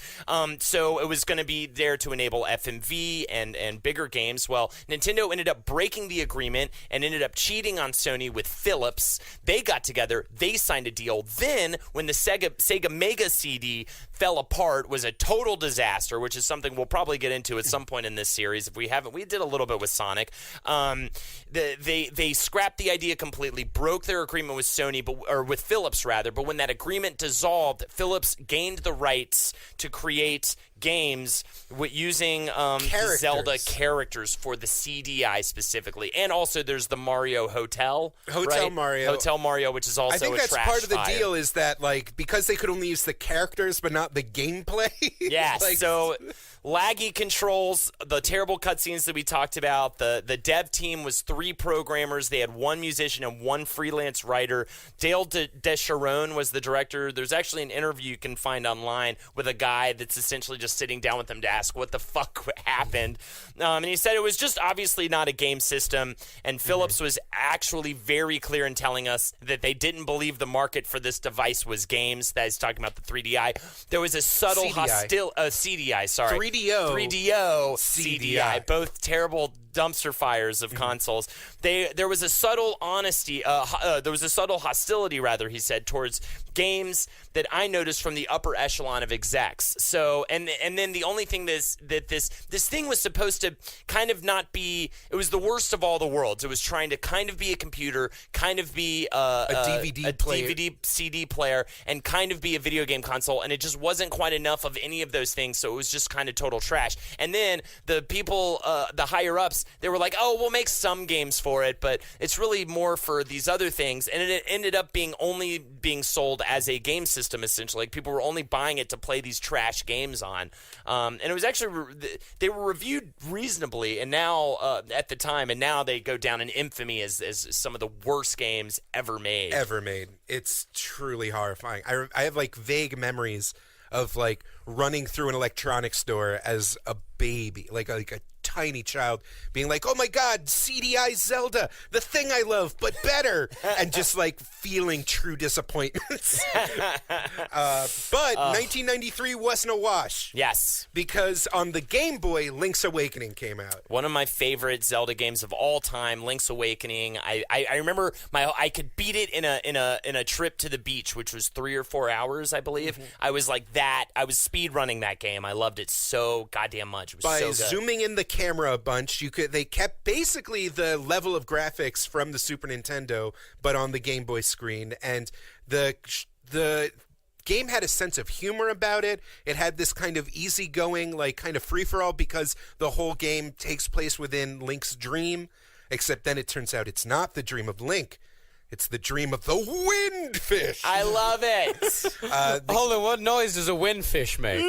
Speaker 3: So it was going to be there to enable FMV and bigger games. Well, Nintendo ended up breaking the agreement and ended up cheating on Sony with Philips. They got together. They signed a deal. Then, when the Sega Mega CD fell apart, was a total disaster, which is something we'll probably get into at some point in this series. If we haven't, we did a little bit with Sonic. They scrapped the idea completely, broke their agreement with Sony, or with Philips rather. But when that agreement dissolved, Philips gained the rights to create games using Zelda characters for the CDI specifically, and also there's the Mario Hotel Mario, which is also
Speaker 2: I think
Speaker 3: a
Speaker 2: that's
Speaker 3: trash
Speaker 2: part of the
Speaker 3: fire.
Speaker 2: deal is that like because they could only use the characters but not the gameplay.
Speaker 3: Yeah,
Speaker 2: like,
Speaker 3: so laggy controls, the terrible cutscenes that we talked about. The dev team was 3 programmers. They had 1 musician and 1 freelance writer. Dale DeSharon was the director. There's actually an interview you can find online with a guy that's essentially just sitting down with them to ask what the fuck happened. And he said it was just obviously not a game system. And Philips was actually very clear in telling us that they didn't believe the market for this device was games. That is talking about the 3DI. There was a subtle CDI, sorry. 3DO, CDI, both terrible dumpster fires of consoles. There was a subtle hostility, rather, he said, towards games that I noticed from the upper echelon of execs. So, and then the only thing this thing was supposed to kind of not be, it was the worst of all the worlds. It was trying to kind of be a computer, kind of be a DVD CD player, and kind of be a video game console, and it just wasn't quite enough of any of those things, so it was just kind of total trash. And then the people, the higher-ups, they were like, oh, we'll make some games for it, but it's really more for these other things, and it ended up only being sold as a game system, essentially. Like, people were only buying it to play these trash games on. And it was actually, they were reviewed reasonably, and now, at the time, and now they go down in infamy as some of the worst games ever made.
Speaker 2: It's truly horrifying. I have, like, vague memories of, like, running through an electronics store as a baby, like a tiny child, being like, oh my god, CDI Zelda, the thing I love, but better, and just like feeling true disappointments. But 1993 wasn't a wash.
Speaker 3: Yes.
Speaker 2: Because on the Game Boy, Link's Awakening came out.
Speaker 3: One of my favorite Zelda games of all time, Link's Awakening. I remember I could beat it in a trip to the beach, which was 3 or 4 hours, I believe. Mm-hmm. I was like that. I was speed running that game. I loved it so goddamn much. It was
Speaker 2: By
Speaker 3: so good.
Speaker 2: zooming in the camera a bunch, they kept basically the level of graphics from the Super Nintendo, but on the Game Boy screen, and the game had a sense of humor about it. It had this kind of easygoing, like kind of free-for-all, because the whole game takes place within Link's dream, except then it turns out it's not the dream of Link. It's the dream of the windfish.
Speaker 3: I love it.
Speaker 4: Hold on, what noise does a windfish make?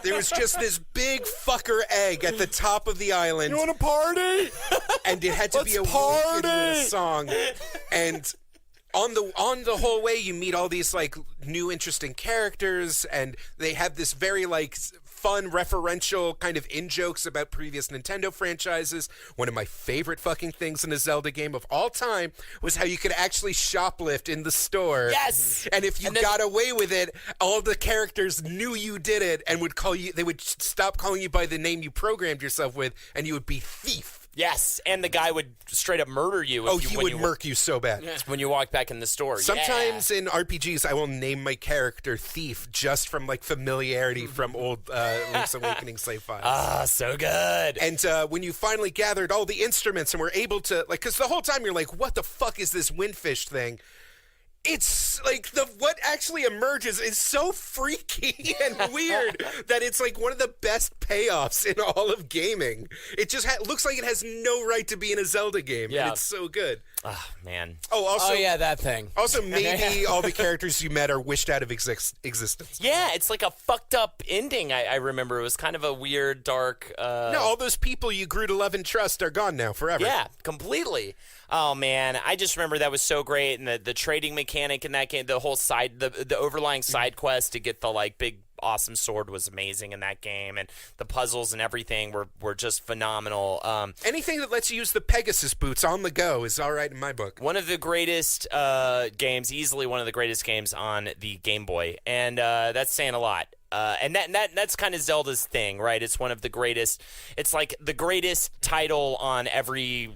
Speaker 2: There was just this big fucker egg at the top of the island.
Speaker 4: You want to party?
Speaker 2: And it had to be a woman with a song. And on the whole way, you meet all these like new interesting characters, and they have this very like fun referential kind of in-jokes about previous Nintendo franchises. One of my favorite fucking things in a Zelda game of all time was how you could actually shoplift in the store.
Speaker 3: Yes!
Speaker 2: And if you got away with it, all the characters knew you did it and would call you, they would stop calling you by the name you programmed yourself with, and you would be Thief.
Speaker 3: Yes, and the guy would straight up murder you. If
Speaker 2: He would murk you so bad.
Speaker 3: When you walk back in the store.
Speaker 2: Sometimes in RPGs, I will name my character Thief just from like familiarity from old Link's Awakening save files.
Speaker 3: Ah, so good.
Speaker 2: And when you finally gathered all the instruments and were able to, like, because the whole time you're like, what the fuck is this windfish thing? It's like what actually emerges is so freaky and weird that it's like one of the best payoffs in all of gaming. It just looks like it has no right to be in a Zelda game, and it's so good.
Speaker 3: Oh, man.
Speaker 2: Also,
Speaker 4: that thing.
Speaker 2: Also, maybe all the characters you met are wished out of existence.
Speaker 3: Yeah, it's like a fucked up ending. I remember it was kind of a weird, dark.
Speaker 2: No, all those people you grew to love and trust are gone now forever.
Speaker 3: Yeah, completely. Oh man, I just remember that was so great, and the trading mechanic in that game, the whole the overlying side quest to get the like big awesome sword was amazing in that game, and the puzzles and everything were just phenomenal.
Speaker 2: Anything that lets you use the Pegasus boots on the go is all right in my book.
Speaker 3: One of the greatest games, easily one of the greatest games on the Game Boy, and that's saying a lot. And that's kind of Zelda's thing, right? It's one of the greatest. It's like the greatest title on every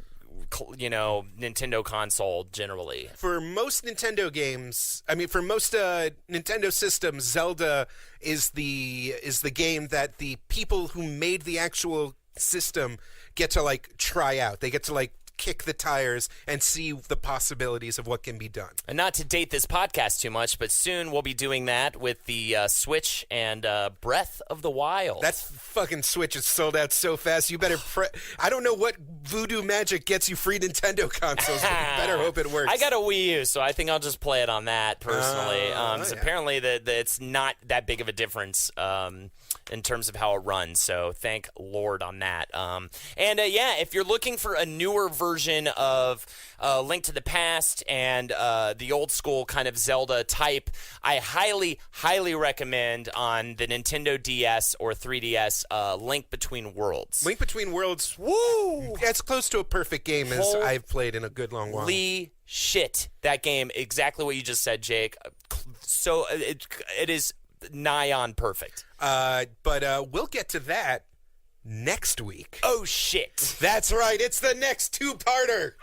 Speaker 3: Nintendo console generally.
Speaker 2: For most Nintendo games, for most Nintendo systems, Zelda is the game that the people who made the actual system get to like try out. They get to like kick the tires and see the possibilities of what can be done.
Speaker 3: And not to date this podcast too much, but soon we'll be doing that with the Switch and Breath of the Wild.
Speaker 2: That fucking Switch is sold out so fast. You better I don't know what voodoo magic gets you free Nintendo consoles, but you better hope it works.
Speaker 3: I got a Wii U, so I think I'll just play it on that personally. So apparently it's not that big of a difference in terms of how it runs, so thank Lord on that. If you're looking for a newer version of Link to the Past and the old school kind of Zelda type, I highly, highly recommend on the Nintendo DS or 3DS Link Between Worlds.
Speaker 2: Link Between Worlds, woo! That's close to a perfect game as I've played in a good long while.
Speaker 3: Holy shit, that game, exactly what you just said, Jake. So it is nigh on perfect.
Speaker 2: But we'll get to that next week.
Speaker 3: Oh, shit.
Speaker 2: That's right. It's the next two-parter.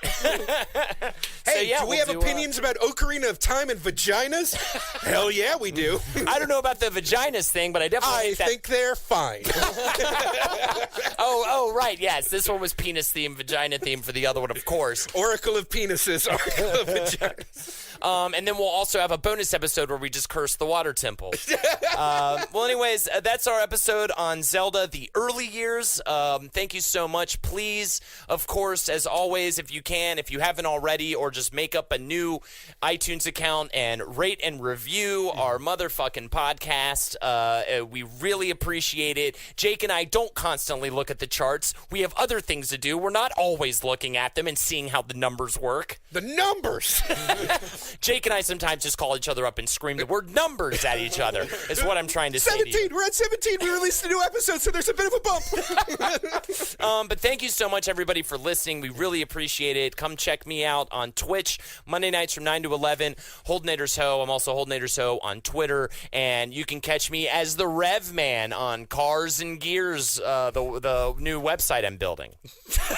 Speaker 2: Hey, do we have opinions about Ocarina of Time and vaginas? Hell yeah, we do.
Speaker 3: I don't know about the vaginas thing, but I definitely
Speaker 2: think they're fine.
Speaker 3: Oh, right. Yes, this one was penis theme, vagina theme for the other one, of course.
Speaker 2: Oracle of penises, Oracle of vaginas.
Speaker 3: And then we'll also have a bonus episode where we just curse the water temple. Anyways, that's our episode on Zelda, the early years. Thank you so much. Please, of course, as always, if you haven't already, or just make up a new iTunes account and rate and review our motherfucking podcast. We really appreciate it. Jake and I don't constantly look at the charts. We have other things to do. We're not always looking at them and seeing how the numbers work.
Speaker 2: The numbers!
Speaker 3: Jake and I sometimes just call each other up and scream the word numbers at each other, is what I'm trying to say.
Speaker 2: 17! We're at 17! We released a new episode, so there's a bit of a bump.
Speaker 3: But thank you so much, everybody, for listening. We really appreciate it. Come check me out on Twitch, Monday nights from 9 to 11. Holdenators Ho. I'm also Holdenators Ho on Twitter. And you can catch me as the Rev Man on Cars and Gears, the new website I'm building.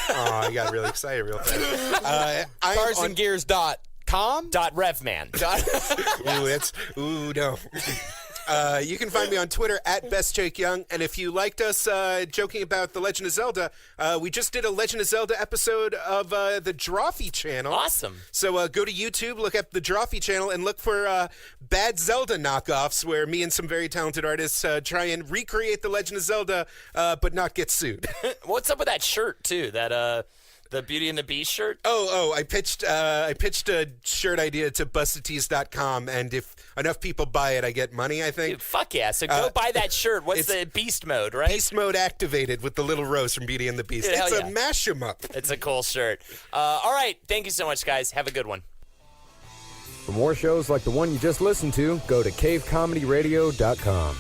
Speaker 2: Oh, I got really excited real fast.
Speaker 4: Carsandgears.com?
Speaker 3: .revman.
Speaker 2: No. You can find me on Twitter at BestJakeYoung, and if you liked us joking about The Legend of Zelda, we just did a Legend of Zelda episode of the Drawfee channel.
Speaker 3: Awesome.
Speaker 2: So go to YouTube, look up the Drawfee channel, and look for bad Zelda knockoffs, where me and some very talented artists try and recreate The Legend of Zelda, but not get sued.
Speaker 3: What's up with that shirt, too? That, the Beauty and the Beast shirt?
Speaker 2: I pitched a shirt idea to BustedTees.com, and if enough people buy it, I get money, I think.
Speaker 3: Dude, fuck yeah. So go buy that shirt. What's the Beast mode, right?
Speaker 2: Beast mode activated with the little rose from Beauty and the Beast.
Speaker 3: Dude,
Speaker 2: it's a mash 'em up.
Speaker 3: It's a cool shirt. All right. Thank you so much, guys. Have a good one.
Speaker 10: For more shows like the one you just listened to, go to cavecomedyradio.com.